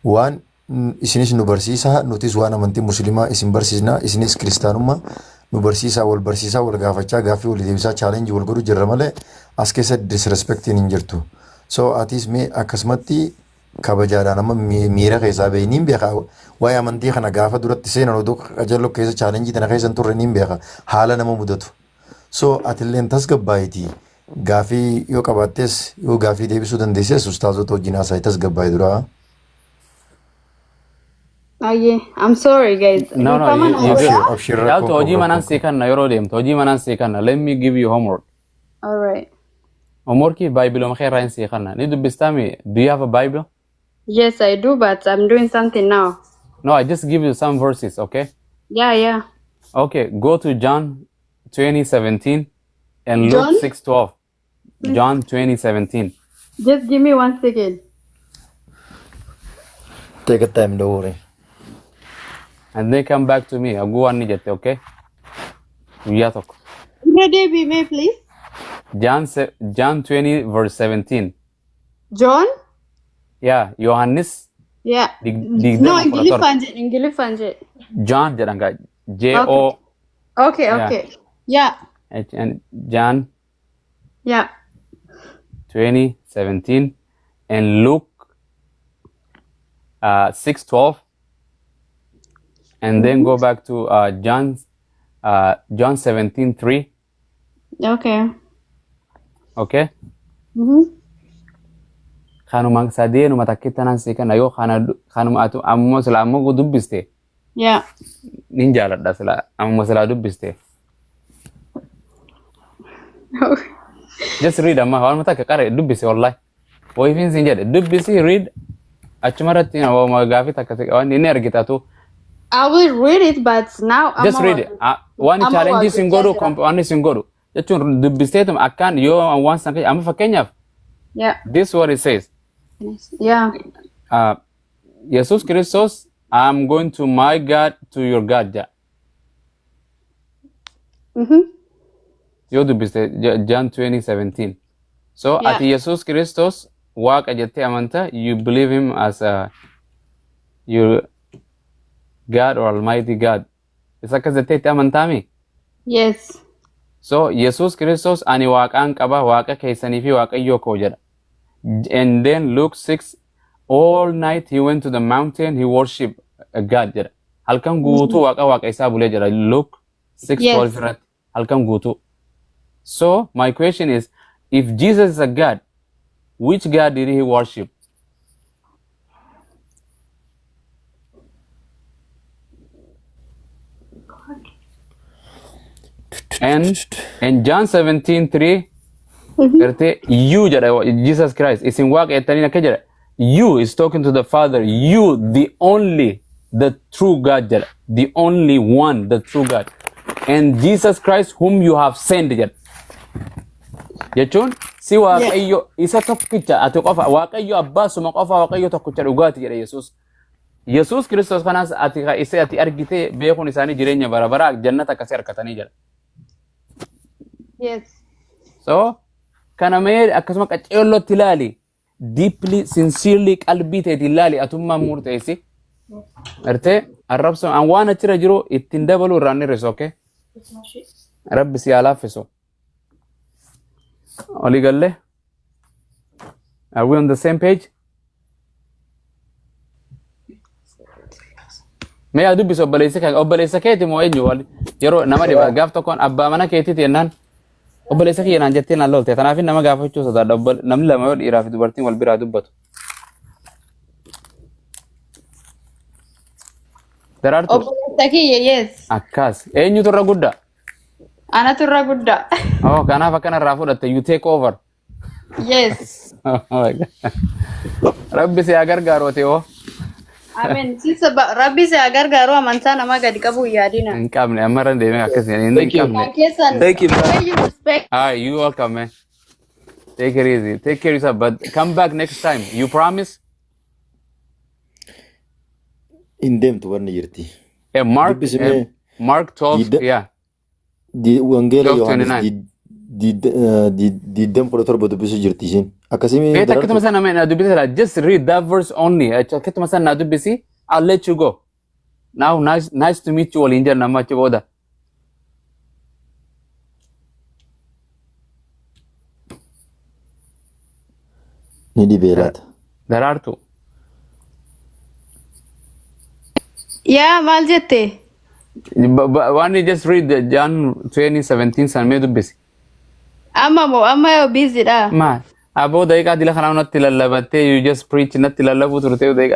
waan isinis nu barsiisaa nutis waan amantii musliimaa isin barsiisnaa isinis kiristaanummaa nu barsiisaa wal gaafachaa gaaffii wal deebisaa chaalenjii wal godhu jirra malee as keessa disrespectiin hin jirtu. So atis mee akkasumatti kabajaadhaan amma miira keessaa bahee niin beeka waa'ee amantii kana gaafa duratti seenan oduu qajeeloo keessa chaalenjii tana keessa hin turre niin beeka haala nama mudatu. So atilleen tasgabbaayitii gaaffii yoo qabaattes yoo gaaffii deebisuu dandeesses ustaazota wajjin haasa'ee tasgabbaayii dura. I'm sorry, guys. No, no, Come on you over. good. Abshirra Yaatu hojii manaan sii kanna yeroo deemtu hojii manaan sii kanna. Let me give you homework. All right. Homeworkii Bible ma kheerraa hin sii kanna. Ni dubbistaami. Do you have a Bible? Yes, I do, but I'm doing something now. No, I just give you some verses, okay? Yeah, yeah. Okay, go to John 20:17 and Luke John? 6:12. John 20:17. Just give me 1 second. Take a time, don't worry. And then come back to me. I'll go on jette, okay? Guyyaa tokko. Ready, be me, please. John 20 verse 17. John? Yeah, Yohannis Yeah. digdama No, kudha torba. English Fanje. John jedhanga. J-O Okay, Yeah. okay. Yeah, and John yeah. 20:17 and Luke 6:12 and then go back to John 17:3. Okay. Okay? Mm-hmm. Kanuma sadeenuma takkittanaan sii kana yoo kanuma atu ammoo sila ammoo dubbiste Yeah. nin jaaladha sila ammoo sila dubbiste. Just read amma waan takka qare dubbise wallahi. Woyfiin siin jedhe dubbisi read achumarratti waan gaafii takka waan inni argitatu. I will read it, but now I'm Just read it. Waan challenge sin godhu waan sin godhu jechuun dubbisteetum akkaan yoo waan san amma fakkeenyaaf Yeah. this is what it says. Yeah. Jesus Christos, I'm going to my God to your God. Ja. Mm-hmm. Yoo dubbiste John 20:17. So Yeah. ati Jesus Christos Waaqa jettee amanta, you believe him as your God or Almighty God. Isa akkas jettee itti amantami? Yes. So Jesus Christos ani Waaqaan qaba, Waaqa keessanii fi Waaqayyoo koo jedha. And then Luke 6, all night he went to the mountain, he worshiped God jedha. Halkan guutuu Waaqa isaa bulee jedha. Luke 6:12 irratti halkan guutuu. So my question is, if Jesus is a God, which God did he worship? And John 17:3 you Jesus Christ is in Waaqa ettaniin akka jedha. You is talking to the Father. You, the only, the true God jedha. The only one, the true God. And Jesus Christ whom you have sent jedha. Jechuun si Waaqayyo isa tokkicha ati qofa Waaqayyo abbaa suma qofa Waaqayyo tokkicha dhugaati jedha Yesuus. Yesuus Kiristoos kanaas ati argitee beekuun isaanii jireenya bara baraa jannata akkasii harkatanii jedha. Yes. So kana mee akkasuma qaceellootti ilaali. Deeply, sincerely qalbii teeti ilaali atummaa murteessi. Artee arrabso an waan achirra jiru ittiin dabaluu irraan hir'isu, okay? Rabbi si haa laaffisu. Olii galle? Are we on the same page? Mee haa dubbisu obboleessa keeti moo eenyu yeroo nama dhiba gaaf tokkoon abbaa mana keetiiti jennaan obboleessa kiyya naan jettee naan lolte kanaaf nama gaafachuu sodaadha namni lama yoo dhiiraa fi dubartiin wal biraa dubbatu. Daraartu Obboleessa kiyya, yes. akkas eenyutu irra guddaa? Anatu irra guddaa. Oh, kanaaf akkana irraa fudhatte you take over. Yes. Oh my God. Rabbi si haa gargaaru ati oo. Amen. Sisa Rabbi se agar garo amansa nama gadi kabu yadina. In kamne amaran de me akasi in Thank you. kamne. Thank you, man. Where you respect. You welcome, man. Take it easy. Take care of yourself, but come back next time. You promise? In deemtu wanni jirti. Yeah, Mark. Dubbisime Mark 12. Dida- Yeah. Wangeela 12:29. Yohaannis diddam 17 dubbisu jirti isheen. Akkasimi Wait, darartu. just read that verse only. I'll let you go. Now, nice to meet you all in Nama Chiboda. Ni dhibeelaata. There are two. Yeah, mal jette. But why don't you just read the John 20:17 and made busy? Amma yo busy da. Man, about the Gadila not till you just preach not till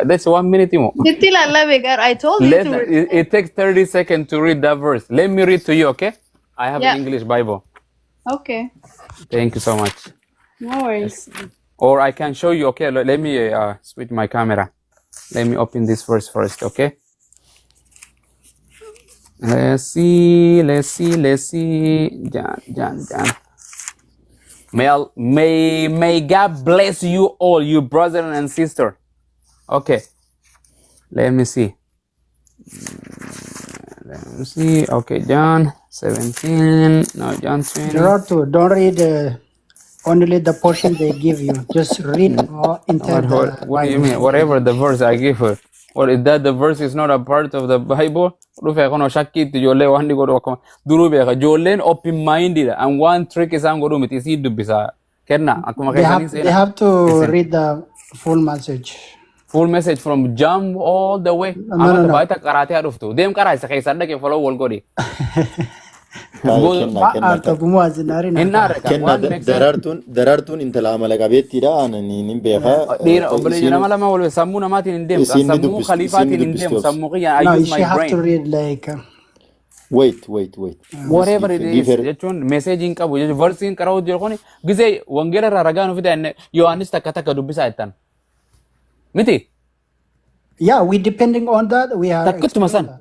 that's 1 minute more. Still I love it, girl. I told you to read. It takes 30 seconds to read that verse. Let me read to you, okay? I have Yeah. an English Bible. Okay. Thank you so much. No worries. Or I can show you, okay? Let me switch my camera. Let me open this verse first, okay? Let's see. John. May God bless you all, you brother and sister. Okay. Let me see. Okay, John 17. No, John 20. Gerardo, don't read only the portion they give you. Just read entire What do you Bible. mean? Whatever the verse I give her. Or is that the verse is not a part of the Bible? Open minded and one trick is They have to read the full message. full message from Jam all the way. No. Daraartuun intala amala qabeettiidha. Nin beekaa. No, she have to read like Wait. Whatever it Give is, her. jechuun messaging qabu jechuun versiin qara'uu jiru kun gisee wangeela irraa ragaa nuuf fida Yohaannis takka dubbisaa jettan. Miti? yeah, we depending on that we are Takkatuma san.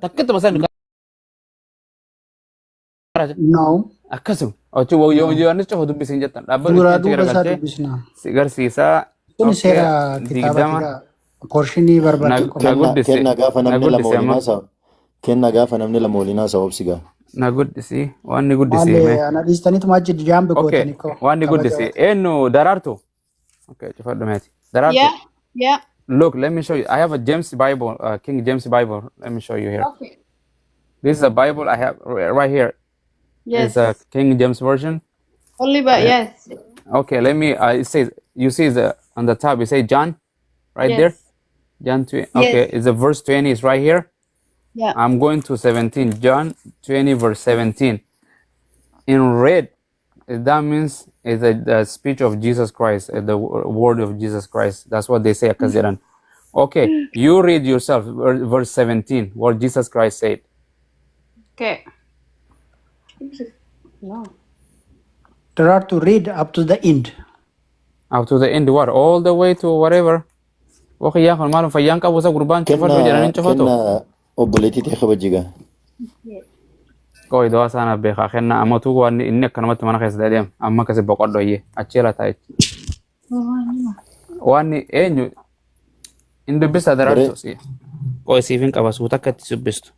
no. Akkasuma. Yohaannis qofa dubbisiin jettan. Suuraa duuba isaa dubbisna. Si garsiisaa. Kun seera kitaaba portionii barbaadu qofa. Kenna gaafa namni lama waliin haasa'u obsigaa. Na guddisi. Waan ni guddisi. Ana dhiistaniitu maajji jaambe gootanii Okay. Waan ni guddisi. Eenyu daraartu? Okay, cufadhu meeti. Daraartu. Yeah. Look, let me show you. I have a James Bible, King James Bible. Let me show you here. Okay. This is a Bible I have right here. Yes. It's a King James version. Only but yes. Okay, let me. It says you see on the top. It says John, right Yes. there. John 20. Okay, it's the verse 20 is right here. Yeah. I'm going to 17. John 20 verse 17. In red, that means it's the speech of Jesus Christ, the word of Jesus Christ. That's what they say. Akaziran. Okay, you read yourself verse 17, what Jesus Christ said. Okay. No. There are to read up to the end. Up to the end, what? All the way to whatever. Okay, yeah, malum fayyaan qabu isa gurbaan cufatu jedhanii cufatu. Kenna obboleettii ta'e kabajigaa. Koi doa sana beeka kenna amma tu waan inni akkanumatti mana keessa deem amma kasi boqodho iyyee achi ala taa'e. Waan eenyu in dubbisa daraartu si. Koi siifin qaba suuta akka itti dubbistu.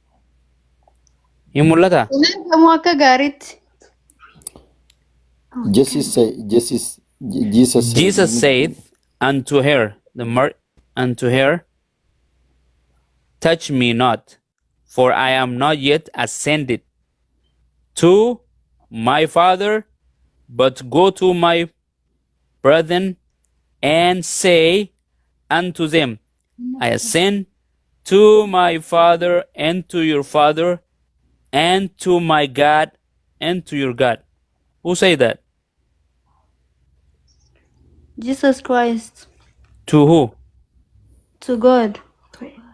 Hin mul'ata? Kamu akka gaariitti. Jesus said unto her, touch me not, for I am not yet ascended to my Father, but go to my brethren and say unto them, I ascend to my Father and to your Father, and to my God and to your God. Who say that? Jesus Christ. To who? To God.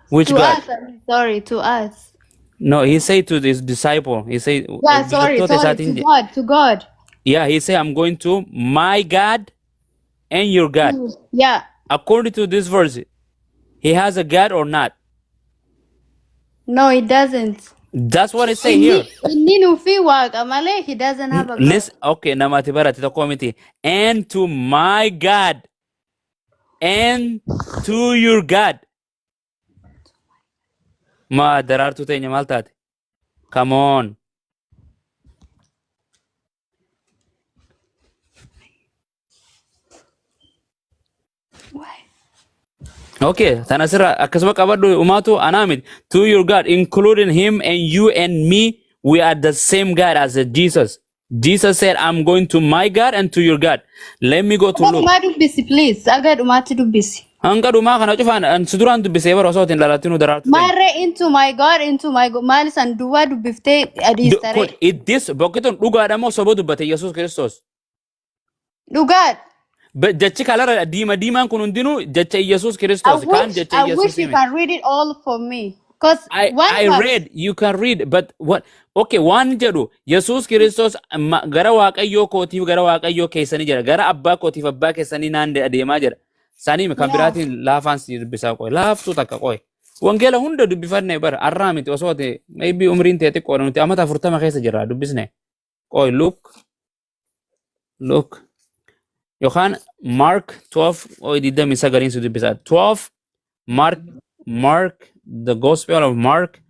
Which To God? us. Sorry, to us. No, he said to his disciple. He said, Yeah, sorry, to God, to God. Yeah, he said, I'm going to my God and your God. Yeah. According to this verse, he has a God or not? No, it doesn't. That's what it say here. Inni nufi Waaqa malee, he doesn't have a God. Listen, okay, namati barate to committee. And to my God. And to your God. Ma darartu teenya maal taate? Come on. Okay, tanasira akasuma qabaddu umatu anamid to your God, including him and you and me, we are the same God as Jesus. Jesus said, I'm going to my God and to your God. Let me go to Luke. Agad busy, please. Agad umati busy. Hanga duma kana cufan an suduran dubbise bara osotin lalatinu darartu. Mare into my God, malis and duwa dubbifte adistare. It this boketon dhugaadha moo soba dubbate Yesuus Kiristoos? Dhugaad. Jechi kalara diimaan kun hundinuu jecha Yesuus Kiristoos kan jecha I Yesuus. wish you can read it all for me. Because I read, you can read, but what? Okay, one jedhu Yesuus Kiristoos gara Waaqayyoo kootiif gara Waaqayyoo keessanii jira, gara abbaa kootiif abbaa keessanii naan adeemaa jira. Sanii kan biraatiin laafaan si dubbisaa qoy, laaftuu takka qoy. Wangeela hunda dubbifanne bara arraa miti osoo ta'e maybe umriin ta'e xiqqoo nuti amata 40 keessa jirra dubbisne. Qoy look. Yohan Mark 12 o ididda misa garin su dubisa 12 Mark the Gospel of Mark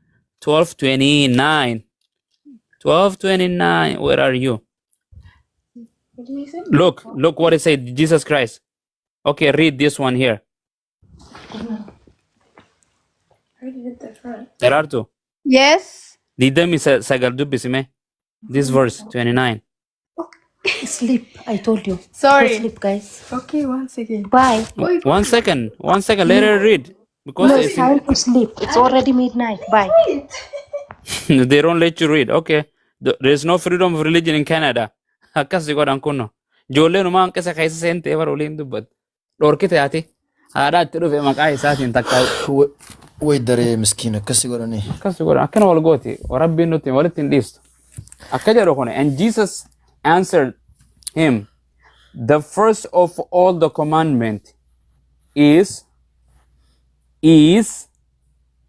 12:29 12:29 where are you? Look what it said, Jesus Christ. Okay, read this one here. There are two. yes. Didda misa sagal dubbisime this verse 29. Sleep, I told you. Sorry. Go sleep, guys. Okay, one second. Bye. One second, let her read because No, I it's think time to sleep. It's already midnight. Bye. they don't let you read. Okay, there's no freedom of religion in Canada. Akkasi godhan kunno. Ijoolleen umaa hanqisa keessa seentee bara waliin dubbat. Dhorkite ati haadhaatti dhufe maqaa isaatiin takka. Way daree miskiina akkasi godhanii. Akkasi godhan akkana wal gooti. Rabbiin nuti walitti hin dhiistu. Akka jedhu kun and Jesus answered him, the first of all the commandment is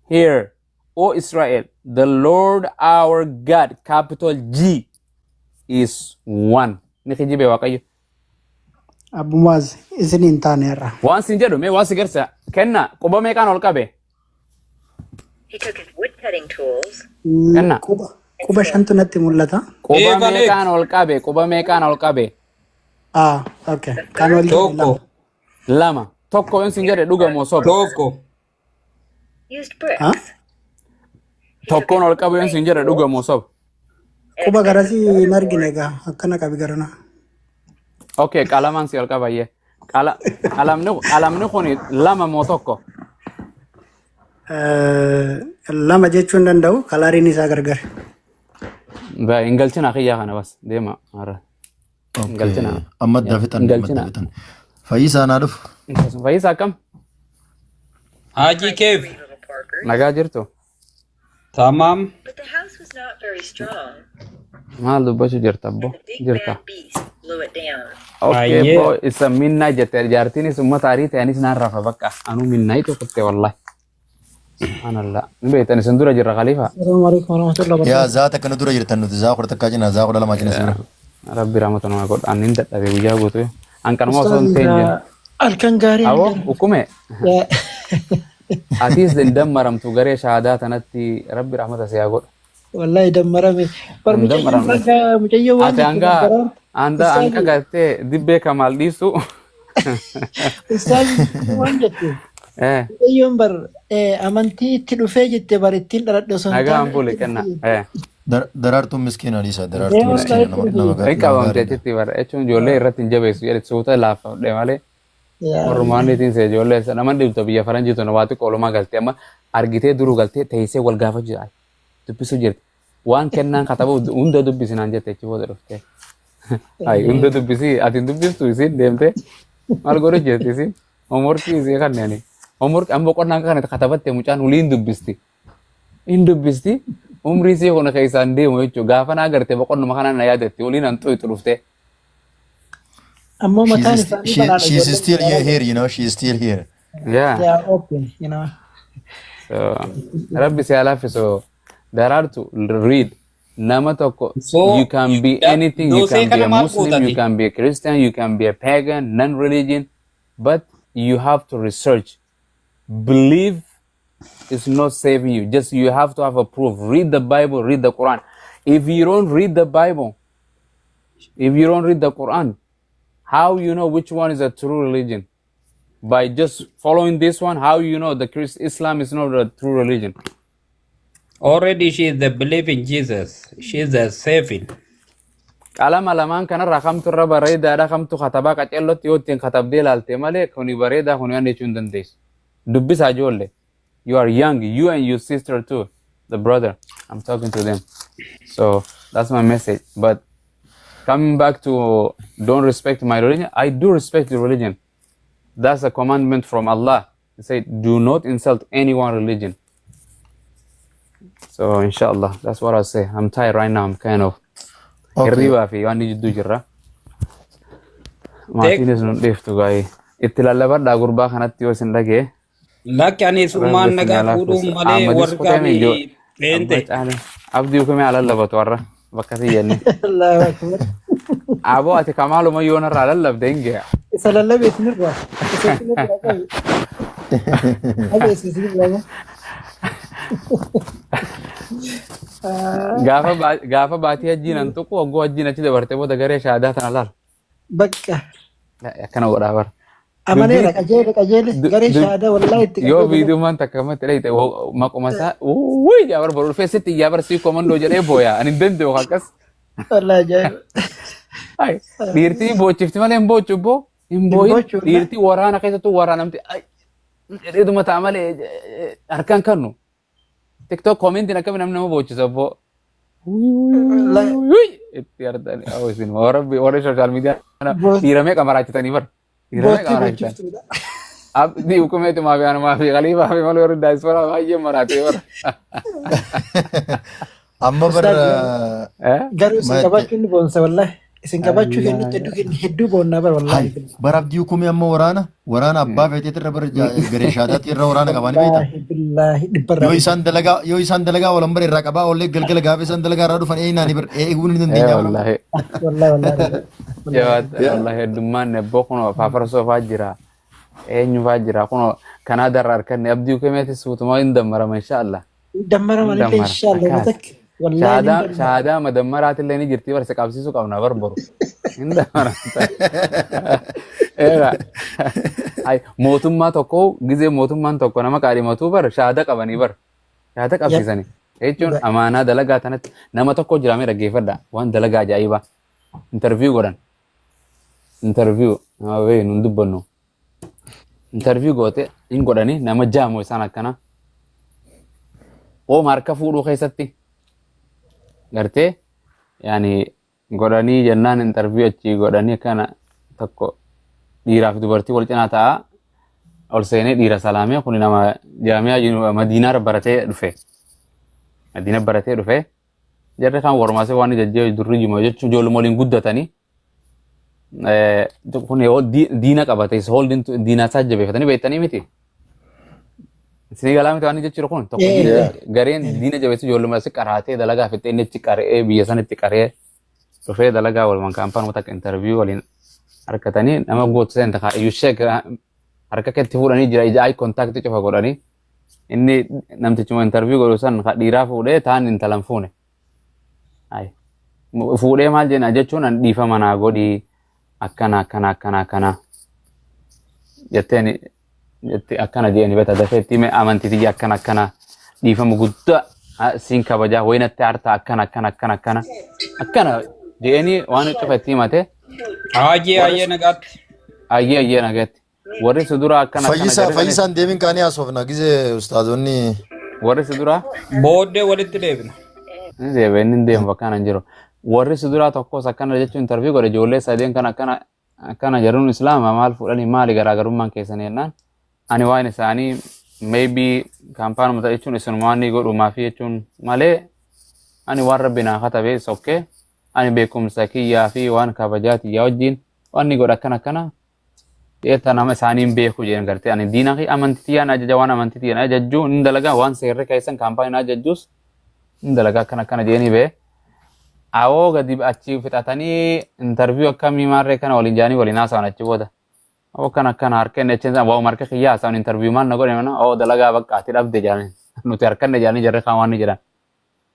here, O Israel, the Lord our God, capital G, is one. Nikijibe Waaqayyo. Abumaz isin hin taaneerra. Waan sin jedhu mee waan si garsa kenna quba meeqaan ol qabe? He took his wood cutting tools. Kenna. Quba shantu natti mul'ata. Quba meeqaan ol qabe? Okay. Kan wal Tokko. Lama. Tokko yoon sin jedhe dhuga moo soba? Tokko. Used bricks. Tokkoon ol qabe yoon sin jedhe dhuga moo soba? Quba garasi hin argine egaa akkana qabi garana. Okay, qalamaan si ol qabayye. Qalamni kun lama moo tokko? Lama jechuun danda'u kalaariin isaa gargar. Ingilchaa kiyyaa kana bas deema mara. Ingilchaa. Amma dafitan. Fayyisaa naa dhufu. Fayyisaa akkam? Haji keef. Nagaa jirtu? Tamam. But the house was not very strong. Maal dubbachuu jirta abbo? Jirta. Beast blew it down. Okay, boy, it's a midnight jette jaartiinis ummata arii ta'anis naan rafa bakka anu midnight tokkotte wallahi. Subhanallah. Beetan isin dura jirra khalifa. Assalamu alaikum warahmatullahi wabarakatuh. Yaa zaata kana dura jirtan nuti zaa kudha takkaa jina zaa kudha lama jina sibira. Rabbi rahmatan nama godha anin dadhabe guyyaa guutuu. Hanqanuma osoo hin teenye. Halkan gaarii. Awo hukume. Atis dammaramtu garee shahaadaa tanatti Rabbi rahmata siyaa godha. Wallahi dammarame. Mucayyoo waan. Ati hanga gartee dibbee kamaal dhiisu. Ustaz waan jette. Mucayyoon bar amantii itti dhufee jette bar ittiin dhaladhe osoo hin taane. Nagaan bule kenna. Daraartuun miskiina dhiisa daraartuun miskiina nama gaarii. Qabamteetti bara jechuun ijoollee irratti hin jabeessu jedhe suuta laafadhe malee. Ormaaniitiin see ijoollee nama dhibta biyya faranjiitu waa xiqqoo olumaa galtee amma argitee duruu galtee teessee wal gaafa jira. Dubbisuu jirti. Waan kennaan katabu hunda dubbisinaan jette achi booda dhuftee. Hunda dubbisii ati dubbistu isin deemtee maal godhu jirti isin hoomworkii isii kanneeni. Hoomworkii amma qonnaan kana katabatte mucaan uliin dubbisti. In dubbisti umrii isii kana keessaan deemu jechuudha. Gaafa naa agartee boqonnuma kanaan na yaadatti uliin an xuyitu dhuftee. Ammoo mataan isaanii she's still here, you know, she's still here. Yeah. They are open, you know. So Rabbi say alafi so there are to read. Nama tokko So you can be anything. You dosee can be kana a maal Muslim, you gootati? can be a Christian, you can be a pagan, non-religion, but you have to research. Believe is not saving you. Just you have to have a proof. Read the Bible, read the Quran. If you don't read the Bible, if you don't read the Quran, how you know which one is a true religion? By just following this one, how you know the Islam is not a true religion? Already she is the belief in Jesus. She is the saving. Alama lamaan kanarraa kamtu irra bareedaadha kamtu katabaa qaceellotti yoo ittiin katabdee ilaalte malee kuni bareedaa kuni waan jechuu hin dandeessu. Dubbisaa ijoollee. You are young, you and your sister too, the brother. I'm talking to them. So that's my message. But coming back to don't respect my religion, I do respect your religion. That's a commandment from Allah. He said, do not insult anyone's religion. So inshallah, that's what I'll say. I'm tired right now. I'm kind of hirriba fi waan jiddu jirra. Maatiinis nun dheeftu gaa'ee. Itti lallabadhaa gurbaa kanatti yoo isin dhagee. Lakki ani summaan nagaa fuudhuun malee warra beente. Abdii hukumee alallabatu warra bakka siyyenne. Allahu akbar. Aboo ati kamaaluma yoon irraa lallabde hin ga'a. Isa lallabe isinirraa. Isa isinirraa qabu. Adeesi isinirraa. Gaafa baatii hajjiin an tuqu waggoo hajjiin achi dabarte booda garee shaadaa tana laal. Bakka. Akkana godhaa bara. Amaneera qajeele garee shaadaa wallahi itti yoo viidiyoomaan takka matti dhayite maquma isaa wuuyi jaabar baru dhufee sitti iyyaa barsii komandoo jedhee booya ani hin danda'u akkas. Wallahi ajaa'iba. Dhiirtii boochifti malee hin boochu boo hin booyin dhiirtii waraana keessattuu waraanamti jedheetuma ta'a malee harkaan kannu. TikTok commentiin akkami namni nama boochisa boo. Itti argani isin warra social media dhiiramee qamaraachitanii bara. Dhiiramee qamaraachitanii. Abdii hukumeetu maafi qaliifaa fi malee warri daa'isfara baay'ee maraatee bara. Amma bara garuu isin qabachuun ni boonsa wallahi. Isin qabachuu hedduu boonnaa bara wallahi. Bara abdii hukumee amma waraana abbaa feeteet irra bara garee shaadaatti irra waraana qabanii beektaa. Billaahi dhibbarraa. Yoo isaan dalagaa walan bara irraa qabaa ollee galgala gaafa isaan dalagaa irraa dhufan eenyaan eeguun ni dandeenya. Wallahi. Wallahi heddummaan nebboo kunoo faafarsoo faa jira. Eenyu faa jira kunoo Kanaadaa irraa harkanne abdii hukumeetis suutumaa hin dammarama inshaallah. Dammarama illee inshaallah matak. Shaadaa madammaraatiillee ni jirti barse qabsiisuu qabna barbaru. Hin dammaranta. Mootummaa tokko gizee mootummaan tokko nama qaadhimatuu bara shaada qabanii bara. Shaada qabsiisanii. Jechuun amaanaa dalagaa tanatti nama tokko jiraamee dhaggeeffadha waan dalagaa ajaa'ibaa. Interview godhan. Interview nama beeku nun dubbannu. Interview goote hin godhanii nama jaamoo isaan akkana. Ooma harka fuudhuu keessatti. Gartee yaani godhanii jennaan interview achi godhanii kana tokko dhiiraaf dubartii wal cinaa ta'a ol seenee dhiira salaamee kun nama jaamiyaa Madiinaa baratee dhufe. Madiina baratee dhufe jarri kan warmaasee waan jajjee durri jimoo jechuun ijoolluma waliin guddatanii kun diina qabate isa holdin diinaa isaa jabeeffatanii beektanii miti. Isin galaamiti waan jechuudha kun tokko gareen diina jabeessu ijoolluma si qaraatee dalagaa fixee inni itti qaree biyya sana itti qaree dhufee dalagaa walumaan kaampaan wata interview waliin harkatanii nama gootu seen takaa iyyuu sheek harka keetti fuudhanii jira ija eye contact cufa godhanii inni namtichuma interview godhu san dhiiraa fuudhee taan intalan fuune. Fuudhee maal jenna jechuun an dhiifama naa godhi akkana jetteen jetti akkana jedhanii beektaa dafeetti mee amantiitii akkana dhiifama guddaa siin kabajaa wayinatti harta akkana jedhanii waan cufa itti himate. Ayyee nagaatti. Ayyee nagaatti. Warri si dura akkana Fayyisaan deemin kaanii haasofna gizee ustaazonni. Warri si dura booddee walitti deebina. Inni deemu bakka hin jiru. Warri si dura tokkos akkana jechuun interview godhe ijoollee sadeen kan akkana jedhuun islaama maal fuudhanii maali garaagarummaan keessanii jennaan. Ani waan isaanii maybe kaampaanuma ta'e jechuun isinumaan ni godhumaa fi jechuun malee ani waan rabbi naa katabe sokkee ani beekumsa kiyyaa fi waan kabajaati yaa wajjin waan ni godha akkana Eta nama isaaniin beeku jedhan gartee ani diina fi amantitiyaan ajaja waan amantitiyaan ajajjuu hin dalagaa waan seerri keessan kaampaaniin ajajjuus hin dalagaa akkana jedhanii bee. Awoo gadi achi fixatanii interview akkamii maarree kana waliin jaanii waliin haasa'an achi booda. Awoo akkana harkenne jechuun waa marka kiyyaa haasa'an interview maal na godhe mana awoo dalagaa bakka ati dhabde jaanii nuti harkanne jaanii jarri kaan waan ni jedhan.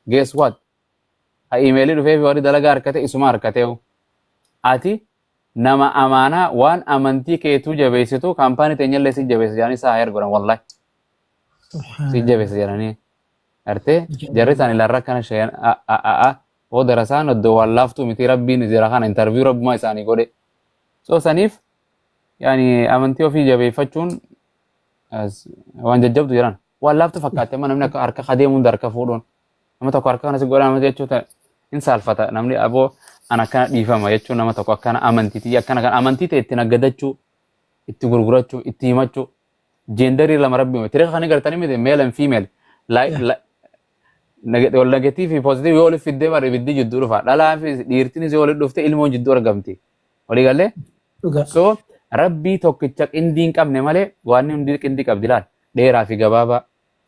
Guess what? Ha emailii dhufee fi warri dalagaa harkate isuma harkatee ati nama amaanaa waan amantii keetuu jabeessitu kaampaanii teenyallee si jabeessa jedhanii saa ergoran wallahi. Si jabeessa jedhanii. Artee jarri isaanii larra kana shayyan oo darasaan oddoo waan laaftuu miti rabbiin jira kana interview rabbumaa isaanii godhe. So saniif yaani amantii ofii jabeeffachuun waan jajjabdu jiran. Waan laaftu fakkaate amma namni akka harka kadeemuun harka fuudhuun. Nama tokko harka kanas godhama jechuudha hin saalfata namni aboo ana kana dhiifama jechuun nama tokko akkana amantiitii akkana kan amantii ta'e itti naggadachuu itti gurgurachuu itti himachuu jendarii lama rabbi uume tiree kan gartanii miti male and female wal negative fi positive yoo waliif fiddee bara ibiddi jidduu dhufa dhalaa fi dhiirtinis yoo waliif dhufte ilmoon jidduu argamti walii galee so rabbii tokkicha qindii hin qabne malee waan hundi qindii qabdi laal dheeraa fi gabaabaa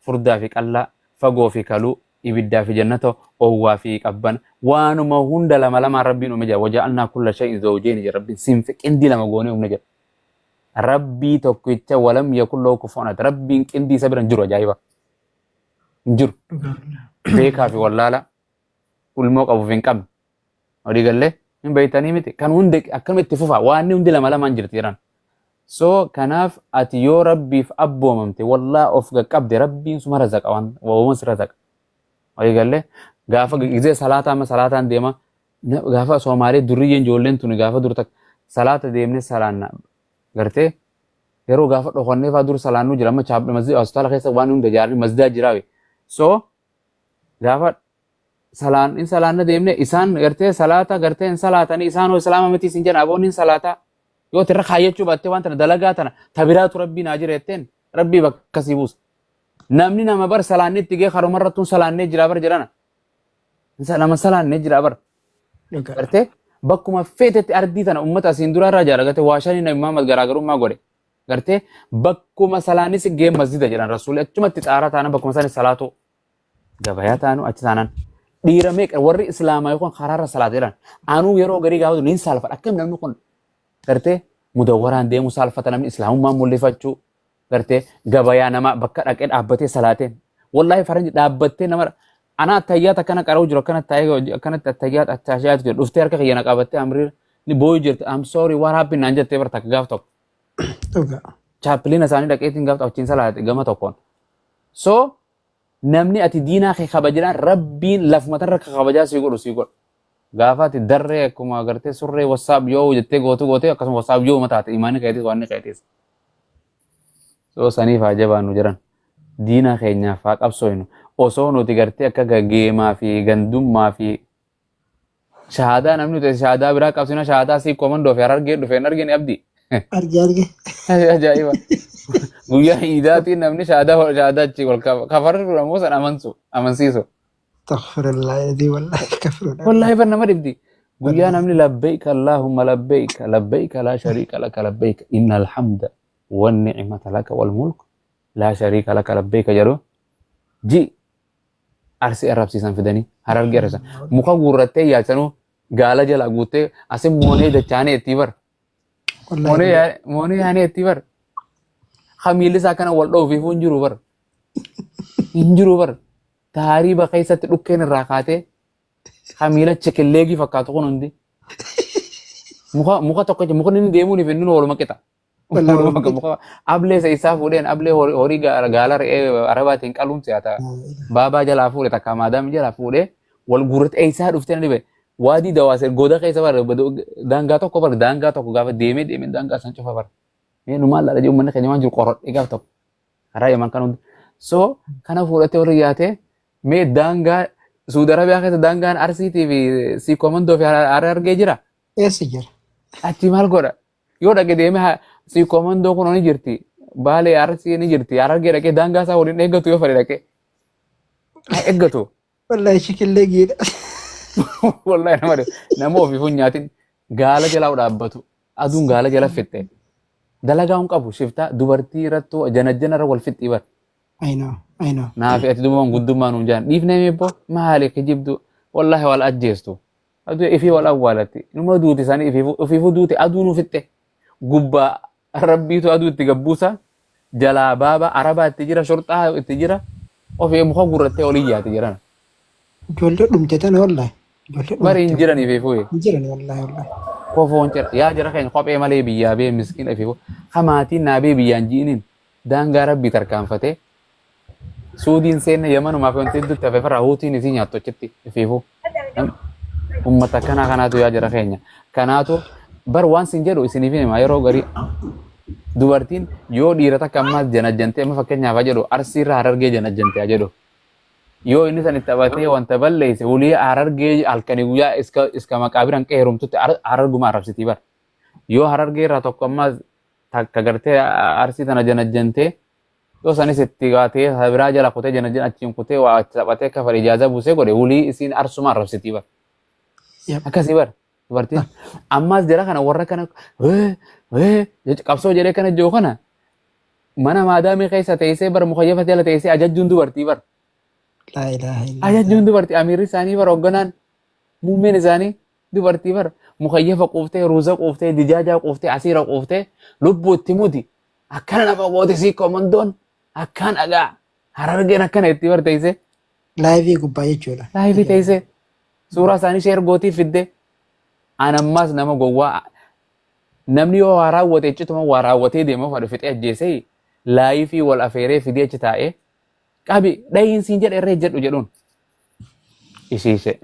furdaa fi qallaa fagoo fi kaluu ibiddaa fi jannata owwaa fi qabban waanuma hunda lama lama rabbiin uume jira waja'alnaa kulla shay'in zawjayn jira rabbiin sinfi qindii lama goonee uume jira rabbii tokkicha walam yakun lahu kufuwan ahad rabbiin qindii isa biran jiru ajaa'iba hin jiru beekaa fi wallaala ulmoo qabuuf hin qabne walii gallee hin beeytanii miti kan hundi akkama itti fufa waan hundi lama lamaan jirti jiran so kanaaf ati yoo rabbiif abboomamte wallaa of qaqqabde rabbiin suma razaqa waan waawumas razaqa walii gallee gaafa gizee salaataa amma salaataan deema gaafa soomaalee durriyyeen ijoolleen tuni gaafa dur takka salaata deemne salaanna gartee yeroo gaafa dhokonnee faa dur salaannuu jira amma chaabbe masjid hospitaala keessa waan hunda jaarri masjidaa jiraawe so gaafa in salaanna deemne isaan gartee salaata gartee in salaatanii isaan hoo islaama miti isin jedhan aboonni in salaata yoo tirra kaayyachuu baattee waan tana dalagaa tana tabiraatu rabbii naa jira jetteen rabbii bakka sii buusa namni nama bar salaannee itti gee karumarrattuun salaannee jira bar jedhana nama salaannee jira bar gartee bakkuma feetetti ardii tana ummata asiin dura irraa jaara gartee waashanii nabi Muhammad garaagarummaa godhe gartee bakkuma salaanis gee masjida jedhan rasuulli achumatti xaaraa taana bakkuma isaanii salaatoo gabayaa taanu achi taanan dhiira meeqa warri islaamaa yookaan karaarra salaata jedhan anuu yeroo garii gaafatu niin saalfadha akkam namni kun gartee mudawwaraan deemu saalfata namni islaamummaa mul'ifachuu gartee gabayaa nama bakka dhaqee dhaabbatee salaateen wallaahi faranji dhaabbattee nama ana attayyaat akkana qara'u jiru akkanatti attayyaat attaashayaat jiru dhuftee harka kiyyana qabattee amriir ni booyu jirti I'm sorry what happened naan jettee barta gaaf tokko chaapiliina isaanii dhaqeetiin gaaf tokkochiin salaate gama tokkoon so namni ati diinaa kee kabajaan rabbiin lafumatarra kabajaa sii godhu gaafa ati darree akkuma agartee surree wasaab yoo jettee gootee akkasuma wasaab yoo mataate imaanii keetis waan keetis so saniif haa jabaannu jiran diinaa keenyaaf haa qabsooynu osoo nuti gartee akka gaggeemaa fi gandummaa fi shahaadaa namni nuti shahaadaa biraa qabsina shahaadaa sii komandoo fi harargee dhufeen argine abdii arge ajaa'iba guyyaa iidaatiin namni shahaadaa achi wal kafarru ammoo san amansiisu wallahi bar nama dhibdi guyyaa namni labbayka allaahumma labbayka laa shariika laka labbayka inna alhamda والنعمة لك والملك لا شريك لك لبيك جرو جي أرسي أرب سيسان فدني هرب جرسا مخا غورتة يا چنو غالا جلا غوتة أسي موني دچانه اتيبر موني يعني اتيبر خميل ساكنا والدو في فنجرو بر انجرو بر تاري بقى ست لكين الراقاته خميلة چكلegi fakkaatu kun hundi muka tokko muka inni deemuu ni fennu waluma qixa ablee isaa fuudheen ablee horii gaala re'ee arabaatiin qaluun siyaata baabaa jalaa fuudhe takka maadaam jalaa fuudhee wal guurratti isaa dhuftee dhibe waadii dawaasee goda keessa bara daangaa tokko gaafa deemee daangaa san cufa bara mee numaan laala jedhu manni keenya waan jiru qorodhee gaaf tokko karaa yaman kan hundi so kana fuudhattee warri yaate mee daangaa Suudi Arabiyaa keessa daangaan arsiitii fi si komandoo fi argee jira eessa jira achi maal godha yoo dhaqee deemee si komandoo kun ni jirti baalee arsii ni jirti argee dhaqee daangaa isaa waliin eeggatu yoo fedhe dhaqee eeggatu wallahi shikillee giidha wallahi nama ofii funyaatiin gaala jalaa dhaabbatu aduun gaala jala fitte dalagaa hin qabu shiftaa dubartii irrattu janajjana irra wal fixxii bar. I know. Naaf ati dumaan guddummaan hin jaan dhiifnee meebbo maali kijibdu wallahi wal ajjeestu. Aduu ifii wal awwaalatti numa duuti isaanii ifiifu duuti aduu nu fixxe gubbaa rabbiitu aduu itti gabbuusa jalaa baaba arabaa itti jira shorxaa itti jira ofii muka gurrattee oliyyaati jiran. Ijoollee dhumte tan wallahi. Bari hin jiran ifiifu. Hin jiran wallahi. Kofoon jira yaa jira keenya kophee malee biyyaa bee miskiin ifiifu hamaatiin naabee biyyaan ji'iniin daangaa rabbii tarkaanfatee suudiin seenne yamanumaaf wanti hedduutti hafee farraa huutiin isii nyaattu achitti ifiifu. Ummata akkanaa kanaatu yaa jira keenya. Kanaatu bar waan sin jedhu isiniif hima yeroo garii dubartiin yoo dhiira takka ammaas janajjantee amma fakkeenyaaf haa jedhu arsiirra harargee janajjantee haa jedhu. Yoo inni san itti taphatee wanta balleesse ulii harargee halkanii guyyaa iska maqaabiran qe'ee heerumtutti hararguma arrabsitii bar. Yoo harargee irraa tokko ammaas takka gartee arsii tana janajjantee yoo sanis itti gaatee biraa jala kutee janajjan achiin kutee waa itti taphatee akka fadhi ijaazaa buusee godhe ulii isiin arsuma arrabsitii bar. Akkasii bar dubartiin ammaas jara kana warra kana qabsoo jedhee kana jiru kana mana maadaamii keessa teessee bar mukayyafa jala teessee ajajjuun dubartii bar. Ajajjuun dubartii amiirri isaanii bar hoogganaan muummeen isaanii dubartii bar mukayyafa quuftee ruuza quuftee dijaajaa quuftee asiira quuftee lubbuu itti muti akkana nafa goote sii komandoon akkaan dhagaa harargeen akkana itti bar teessee. Laayivii gubbaa jechuudha. Laayivii teessee. Suuraa isaanii sheer gootii fidde anammaas nama gowwaa namni yoo waa raawwate icituma waa raawwatee deema fadhu fixee ajjeesee laayifii wal afeeree fidee achi taa'ee qabi dhahiinsiin jedhe irree jedhu jedhuun ishiishe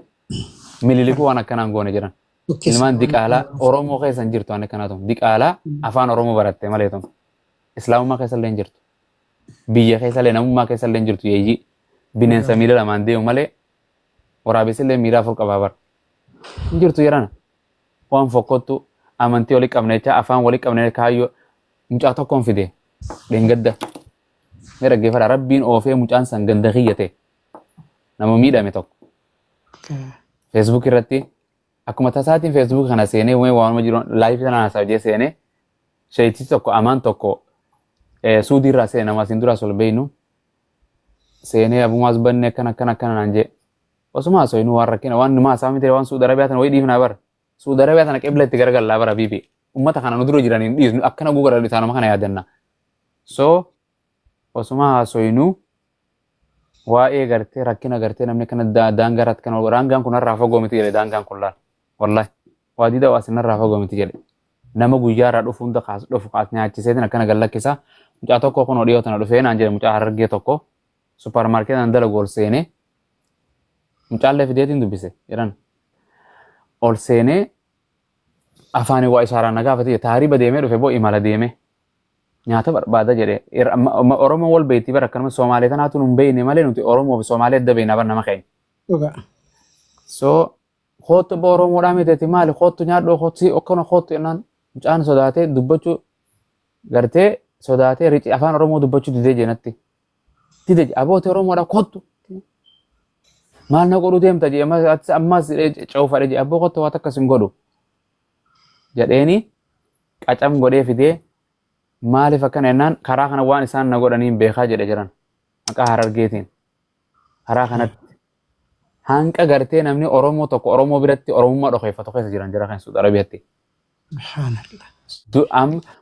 mililikuu waan akkanaan goone jiran. Ilmaan diqaalaa Oromoo keessa hin jirtu waan akkanaatu diqaalaa afaan Oromoo baratte malee tun Islaamummaa keessa illee hin jirtu biyya keessa illee namummaa keessa illee hin jirtu yeeyyii bineensa miila lamaan deemu malee. Waraabessillee miiraa afur qabaa bar. Hin jirtu jedhana. Waan fokkottu amantii walii qabneechaa afaan walii qabnee kaayyoo mucaa tokkoon fide dheengadda. Mee dhaggeeffadha rabbiin oofee mucaan san ganda kiyyate nama miidhame tokko. Facebook irratti akkuma tasaatiin Facebook kana seenee waanuma jiru laayifii sana haasawjee seenee shayitii tokko amaan tokko suudii irraa seene namaa siin duraas ol beeynu seenee abumaas banne akkana naan jee. Osuma so inu warra kena wan ma sami tere wan Saudi Arabia tan way difna bar Saudi Arabia tan qibla itti gargalla bara bibi ummata kana nuduro jiran dhiisnu akkana gugara litana makana yaadanna so osuma so inu waa'ee gartee rakkina gartee namni kana daangarat kana rangaan kun irraa fagoo miti jedhe daangaan kun laal wallahi waa dida waa sinarraa fagoo miti jedhe nama guyyaa irraa dhufu hunda kaas dhufu kaas nyaachiseetiin akkana gallakkisa mucaa tokko kun odhiyoo tana dhufee naan jedhe mucaa harargee tokko supermarkeetaan dalagu ol seenee mucaallee fideetiin dubbise jedhan ol seenee afaanii waa isaaraa nagaafate taariba deemee dhufe boo imala deeme nyaata barbaada jedhe Oromoo wal beetii bara akkanuma Somaalee tanaatu nun beeyne malee nuti Oromoo fi Somaalee adda beeyna bara nama keenya. So kootu boo Oromoodhaa miteeti maali kootu nyaadhoo kootu akkana kootu jennaan mucaan sodaatee dubbachuu gartee sodaatee rici afaan Oromoo dubbachuu didee jeenatti. Dide abooti Oromoodhaa kootu. Maal na godhu deemta jee ammas cawfadhe jee abboo kottu waa takkas hin godhu jedheeni qacam godhee fidee maaliif akkana jennaan karaa kana waan isaan na godhaniin beekaa jedhe jiran maqaa harargeetiin karaa kanatti hanqa gartee namni Oromoo tokko Oromoo biratti Oromummaa dhokeeffatu keessa jiran jira kan Saudi Arabiyaatti.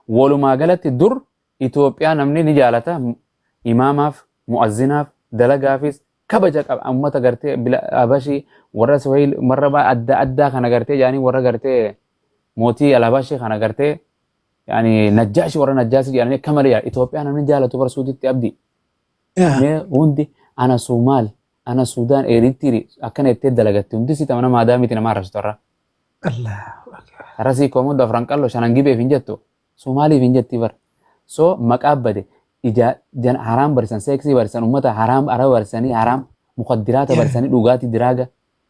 Walumaa galatti dur Itoophiyaa namni ni jaalata imaamaaf mu'azzinaaf dalagaafis kabaja qaba ummata gartee abashii warra Swahili marraba adda kana gartee yaani warra gartee mootii alabashi kana gartee yaani najjaashi warra najjaasi jedhanii kamale yaa Itoophiyaa namni jaalatu bar Suuditti abdi. Ne hundi ana Somaal ana Suudaan Eritiri akkana itti dalagatti hundi si tamana maadaamiti nama arrastorra. Allahu akbar. Arrasii koomuu dafran qallo shanan gibeef hin jettu Somaaliif hin jetti bar. So maqaabbade jan haram barisan seksii barisan ummata haram araba barisanii haram mukaddiraata barisanii dhugaatii diraaga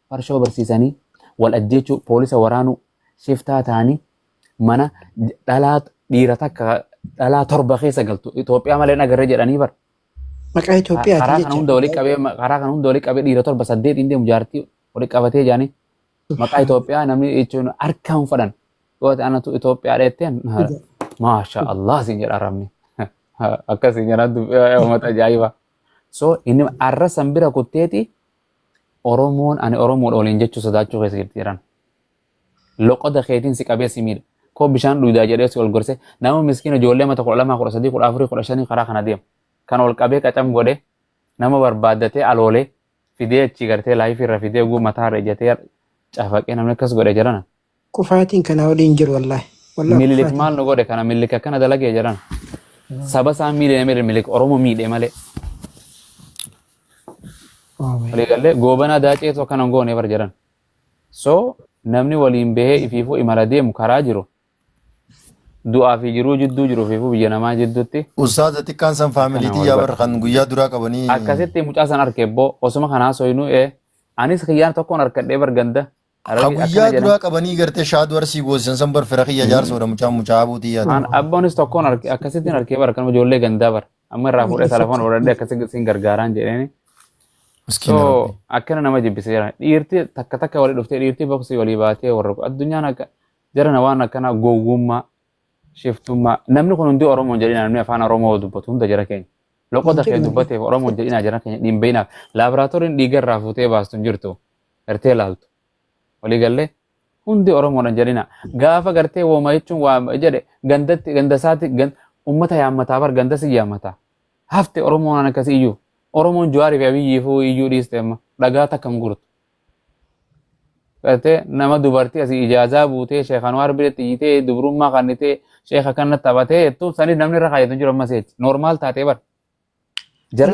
farshoo barsiisanii wal ajjeechuu poolisa waraanuu shiftaa ta'anii mana dhalaa dhiira takka dhalaa torba keessa galtu Itoophiyaa malee nagarree jedhanii bar. Maqaa Itoophiyaa karaa kana hunda walii qabee dhiira torba saddeet indee mujaartii walii qabatee jaanii maqaa Itoophiyaa namni jechuun harkaan fudhan yoo ta'anatu Itoophiyaa dheetteen Masha Allah sin jedha Arabni. Akkasii jedhatu uummata ajaa'iba. So inni arra sanbira kutteeti Oromoon ani Oromoodha waliin jechuu sodaachuu keessa jirti jedhan. Loqoda keetiin si qabee si miidha. Koo bishaan dhuudaa jedhee si ol gorse nama miskiina ijoollee mata 12 13 14 15 karaa kana deemu. Kan ol qabee qacam godhe nama barbaaddatee aloolee fidee achi gartee laayifii irra fidee guu mataa irra ijjatee cafaqee namni akkas godhe jedhana. Kufaatiin kana waliin jiru wallahi. Mililik maal nu godhe kana mililik akkana dalagee jedhana. Saba isaa miidhee mililik Oromoo miidhee malee. Waliigalee goobana daacee tokko kan goone bar jedhan. So namni waliin bahee ifiifuu imala deemu karaa jiru. Du'aa fi jiruu jidduu jiru ifiifuu biyya namaa jidduutti. Ustaaza xiqqaan san faamiliitii yaa bar kan guyyaa duraa qabanii. Akkasitti mucaa san arkeebboo osuma kanaa soyinuu anis kiyyaan tokkoon harkadhee bar ganda. Guyyaa duraa qabanii gartee shaaduu arsii goosisan san bar fira kiyya jaarsoodha mucaa buutii yaada. Abboonis tokkoon akkasittiin harkee bar kanuma ijoollee gandaa bar. Amma irraa fuudhee telefoon godhadhee akkasitti gargaaraan jedheeni. So akkana nama jibbiseera. Dhiirti takka walii dhuftee dhiirti boksii walii baatee warra addunyaan akka jarana waan akkana gowwummaa shiftummaa namni kun hundi Oromoon jedhina namni afaan Oromoo dubbatu hunda jara keenya. Loqoda kee dubbateef Oromoon jedhina jara keenya dhimbeinaaf laaboraatooriin dhiiga irraa fuutee baastu hin jirtu gartee laaltu. Walii gallee hundi Oromoodhaan jedhina gaafa gartee wooma jechuun waa jedhe gandasaati ummata yaammataa bar gandasi yaammataa hafte Oromoon akkasii iyyuu. Oromoon Jawaari fi Abiyyiifuu iyyuu dhiiste amma dhagaa takkam gurtu. Gartee nama dubartii asii ijaazaa buutee Sheekh Anwaar biratti hiitee dubrummaa kannitee Sheekha kanatti taphatee jettu sanii namni irra kaayatu jiru ammas jechi normaal taatee bar.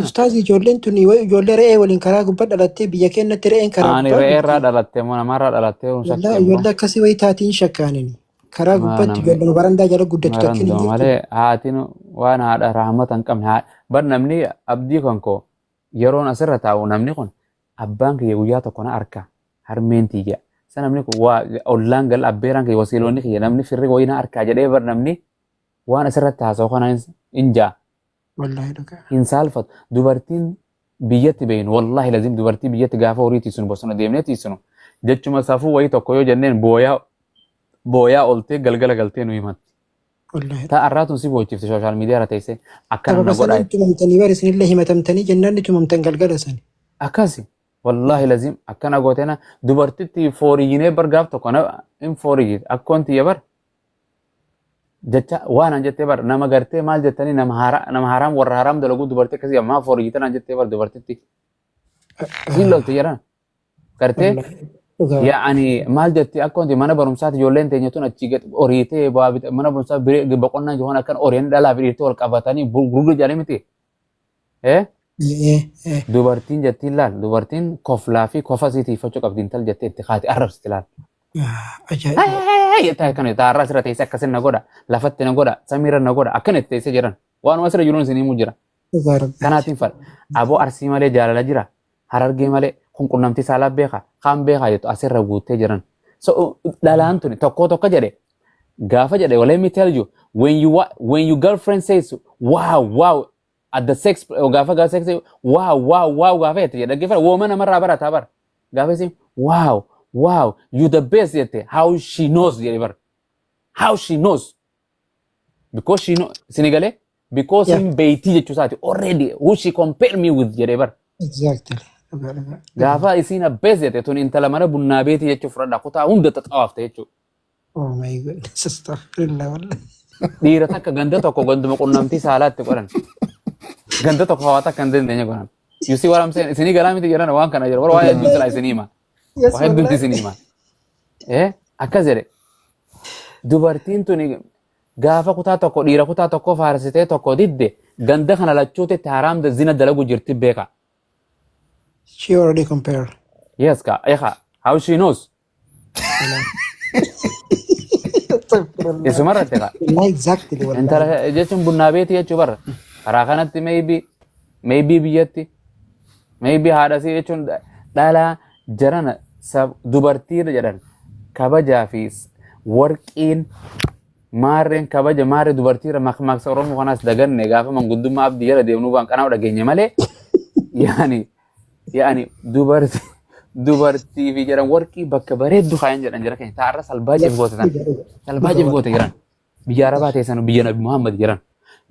Ustaazi ijoolleen tun ijoollee re'ee waliin karaa gubbaa dhalattee biyya keenyatti re'een karaa gubbaa. Ani re'ee irraa dhalattee moo namarraa dhalattee ijoollee akkasii wayii taatiin shakkaanin. Karaa gubbaatti ijoolleen barandaa jala guddatu takkiin hin malee haatiin waan haadha rahmata hin qabne bar namni abdii kan koo yeroon asirra taa'u namni kun abbaan kiyya guyyaa tokko na arka harmeen tiyya sa namni kun waa ollaan gal abbeeraan kiyya wasiiloonni kiyya namni firri wayii na arkaa jedhee bar namni waan asirratti haasa'u kana hin jaa. Hin saalfatu dubartiin biyyatti beeynu wallahi lazim dubartii biyyatti gaafa horii tiisunu bosona deemnee tiisunu jechuma safuu wayii tokko yoo jenneen booyaa oltee galgala galtee nu himatti. Ta arraatun si bochifte social media irra teessee akkana na godhaa. Tumamtanii bar isinillee himatamtanii jennaan tumamtan galgala sani. Akkasi wallahi lazim akkana gooteena dubartitti fooriyyinee bar gaaf tokko hin fooriyyite akkoon tiyya bar. Jecha waan an jettee bar nama gartee maal jettanii nama haraam warra haraam dalaguu dubartii akkasii ammaa fooriyyitan an jettee bar dubartitti. Siin lolte jedhan gartee. Yaani maal jetti akkoonti mana barumsaati ijoolleen teenyatuun achi oriitee mana barumsaa boqonnaa jiruun akkan oriyaan dhalaa fi dhiirtee wal qabatanii gurguruu jedhanii miti. Dubartiin jettiin laal dubartiin koflaa fi kofa isii tiifachuu qabdiin tal jettee itti kaate arrabsiti laal. Kan taarraa asirra teessee akkasin na godha lafatti na godha samiirra na godha akkan itti teessee jiran waanuma asirra jiruun isin himuu jira. Kanaatiin fadha aboo arsii malee jaalala jira harargee malee. Kun qunnamtii saalaa beekaa kaan beekaa jettu asirra guuttee jiran. So dhalaan tuni tokko jedhe gaafa jedhe let me tell you when you girlfriend says wow at the sex gaafa sex wow gaafa jette jedhe dhaggeeffata wooma namarraa barataa bar gaafa isin wow you the best jette how she knows jedhe bar how she knows because she knows sinigalee because hin beeytii jechuusaati already who she compare me with jedhe bar. Exactly. Gaafa isiin abbees jette tun intala mana bunnaa beetii jechuu fudhadha kutaa hunda xaxawaafte jechuu. Oh my goodness, astaghfirullah wallah. Dhiira takka ganda tokko ganduma qunnamtii saalaatti godhan. Ganda tokko hawaa takka hin dandeenye godhan. You see what I'm saying? Isinii galaa miti jedhan waan kana jedhu. Waa hedduun silaa isinii hima. Waa hedduutti isinii hima. Akkas jedhe. Dubartiin tuni gaafa kutaa tokko dhiira kutaa tokko faarsitee tokko didde ganda kana lachuutti haraam zina dalagu jirti beeka. She already compared. Yes, how she knows? Isuma irratti Exactly. Intala jechuun bunnaa beetii jechuu barra. Karaa kanatti maybe biyyatti maybe haadhasii jechuun dhalaa jarana dubartii jedhan kabajaa fi warqiin maarreen kabaja maarree dubartiirra maqsa Oromoo kanaas daganne gaafa manguddummaa abdii jala deemnuu waan qanaa dhageenye malee yaani dubartii fi jedhan warqii bakka bareeddu kaayan jedhan jira keenya taarra salbaajeef goote jiran biyya Arabaa teessan biyya Nabi Muhammad jiran.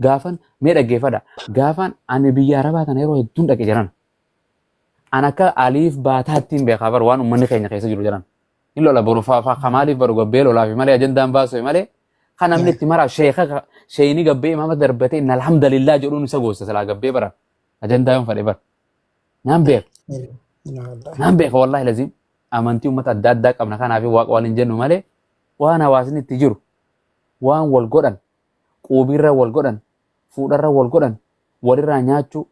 Gaafan mee dhaggeeffadha. Gaafan ani biyya Arabaa tana yeroo hedduun dhaqe jiran. An akka aliif baataattiin beekaa bar waan uummanni keenya keessa jiru jiran. Inni lola boru kamaaliif baru gabbee lolaa fi malee ajandaan baasuu malee kan namni itti maraa sheeyini gabbee imaama darbatee inna alhamdulillah jedhuun isa goosa silaa gabbee bara ajandaa yoon fadhe bara. Naan beeka wallahi lazim amantii uummata adda addaa qabna kanaaf waaqa waliin jennu malee waan hawaasni itti jiru waan wal godhan quubirra wal godhan fuudharra wal godhan walirraa nyaachuu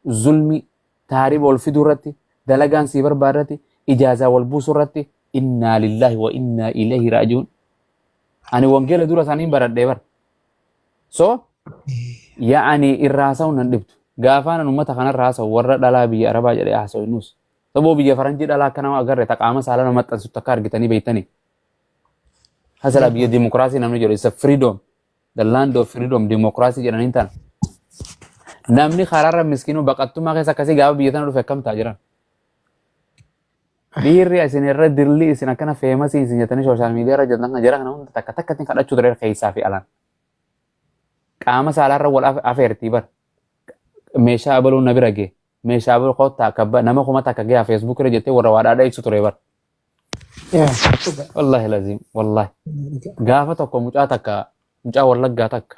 zulmi taariba wal fiduu irratti dalagaan sii barbaadatti ijaazaa wal buusuu irratti inna lillahi wa inna ilayhi raaji'uun ani wangeela dura isaanii baradhee bar so yaani irraa haasa'uun nan dhibdu gaafaan ummata kanarraa haasa'u warra dhalaa biyya Arabaa jedhee haasa'u innus saboo biyya Faranjii dhalaa akka nama agarre taqaama saala nama maxxansutti akka argitanii beektanii hasala biyya dimokiraasii namni jedhu isa freedom the land of freedom dimokiraasii jedhaniin tan namni karaarra miskiinuu baqattummaa keessa akkasii gaafa biyya tana dhufe akkam ta'a jiran dhiirri isin irra dirli isin akkana feemasii isin jettanii sooshaal miidiyaa irra jettan kan jira kana hunda takka takkatti kadhachuu ture keessaa fi alaan qaama saalaarra wal afeertii bar meeshaa abaluun na bira gee meeshaa abaluu kottaa akka nama kuma takka gee feesbuuk irra jettee warra waadhaadha ibsu ture bar wallahi lazim wallahi gaafa tokko mucaa wallaggaa takka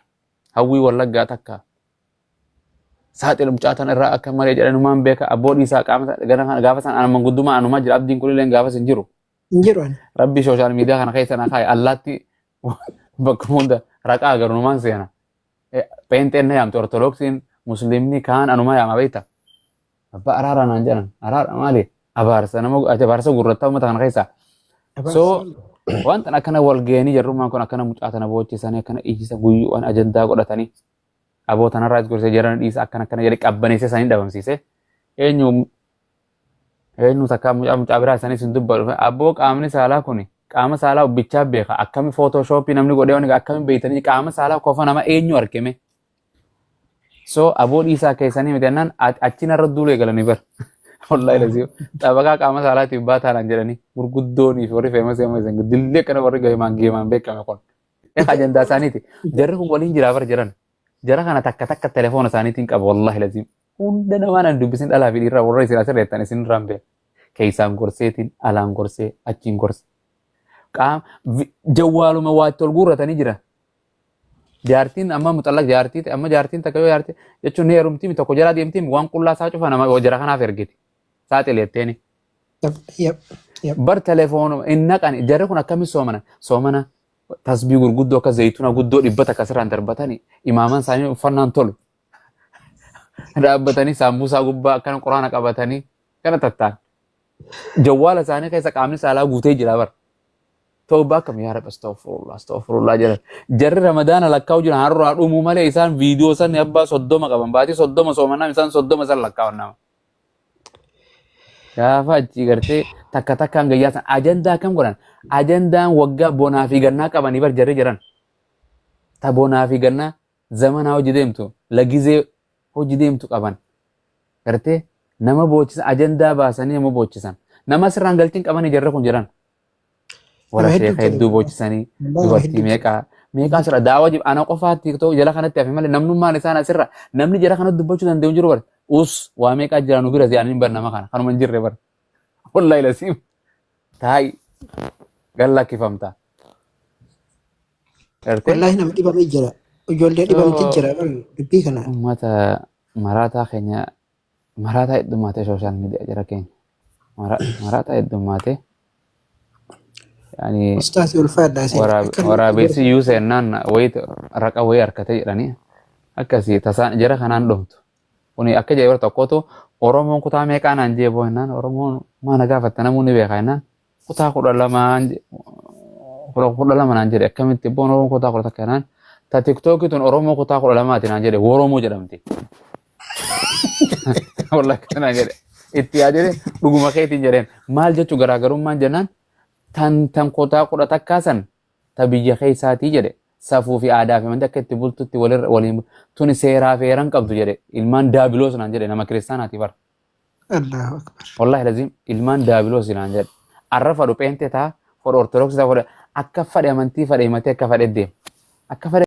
hawwii wallaggaa takka saaxil mucaa tan irraa akka malee jedhanumaan beeka abboodhii isaa qaama gaafa san ana manguddummaa anumaa jira abdiin kunillee gaafa sin jiru rabbi sooshaal miidiyaa kana keessa na kaaye allaatti bakka hunda raqaa agarunumaan seena peenteen na yaamte ortodoksiin muslimni kaan anumaa yaama beekta abbaa araara naan jedhan araara maali abaarsa gurrattaa uummata kana keessa so wanta akkana wal geenii jarrummaan kun akkana mucaa tana boochisanii akkana ijisa guyyuu waan ajandaa godhatanii aboota narraas gorsee jiran dhiisa akkana jedhe qabbaneessee isaanii dhabamsiise eenyu takka mucaa biraa isaanii sun dubbatu abboo qaamni saalaa kun qaama saalaa ubbichaa beeka akkami footooshooppii namni godhee waan akkami beeytanii qaama saalaa kofa nama eenyu argame so aboo dhiisaa keessanii midannaan achinarra duulee galanii bar wallahi lazim xabakaa qaama saalaatiif baataadhaan jedhanii gurguddoonii fi warri feemasee ammaysan dillee kana warri geemaan beekame kun ajandaa isaaniiti jarri kun waliin jiraa bar jiran jara kana takka telefoona isaaniitiin qaba wallahi lazim hunda namaan an dubbisin dhalaa fi dhiirraa warra isin asirreettan isin irraan beeka keessaan gorseetiin alaan gorsee achiin gorse jawwaaluma waatti ol guurratanii jira jaartiin amma muxallaq jaartii amma jaartiin takka yoo jaartii jechuun ni heerumtii tokko jara deemtii waan qullaa isaa cufa nama jara kanaaf ergiti saaxileetteeni bar telefoonuma inna qani jarri kun akkami soomana tasbii gurguddoo akka zayituna guddoo dhibbata akkasirraan darbatanii imaaman isaanii uffannaan tolu dhaabbatanii saambusaa gubbaa akkana quraana qabatanii kana tattaan jawwaala isaanii keessa qaamni saalaa guutee jira bar tawbaa kam yaa rabbi astaghfirullah jedhan jarri ramadaana lakkaa'u jiran har'aa dhumuu malee isaan viidiyoo san abbaa 30 qaban baatii 30 soomanaa isaan 30 san lakkaa'an nama gaafa achi gartee takka takkaan gayyaasan ajandaa kam godhan ajandaan waggaa bonaa fi gannaa qabanii bar jarri jiran ta bonaa fi gannaa zamanaa hojii deemtu lagizee hojii deemtu qaban gartee nama boochisan ajandaa baasanii nama boochisan nama sirraan galtiin qabanii jarri kun jiran wala sheekha hedduu boochisanii dubartii meeqaa sirra daawaa jib ana qofaa tiktoo jala kanatti hafe malee namnummaan isaan asirra namni jala kanatti dubbachuu danda'u jiru bar waa meeqaa jiran bira ziyaaniin bar nama kana kanuma hin jirre bar wallahi lasiim taa'ii galla kifamta wallahi nama dhibamee jira ijoollee dhibamti jira dubbii kana ummata maraataa keenya maraataa heddummaatee sooshaal miidiyaa jira keenya maraataa heddummaatee yani waraabessi yuuse ennaan wayit raqa wayii harkate jedhanii akkasii tasaan jara kanaan dhumtu kuni akka jedhe tokkotu oromoon kutaa meeqaa naan jeeboo ennaan oromoon maana gaafatta namuu ni beeka ennaan kutaa 12 naan jedhe akkamitti boon oromoon kutaa 11 naan ta tiktooki tun oromoo kutaa 12 naan jedhe woromoo jedhamti wallahi naan jedhe itti yaa jedhe dhuguma keetiin jedheen maal jechuu garaagarummaan jennaan tan kutaa 11 san ta biyya keessaatii jedhe safuu fi aadaa fi wanti akka itti bultutti waliin tuni seeraa fi heeran qabdu jedhe ilmaan daabiloos naan jedhe nama kiristaanaati bar Allahu akbar wallahi lazim ilmaan daabiloos naan jedhe arra fadhu peente taa fadhu ortodoksii taa fadhu akka fadhe amantii fadhe himatee akka fadhe deem akka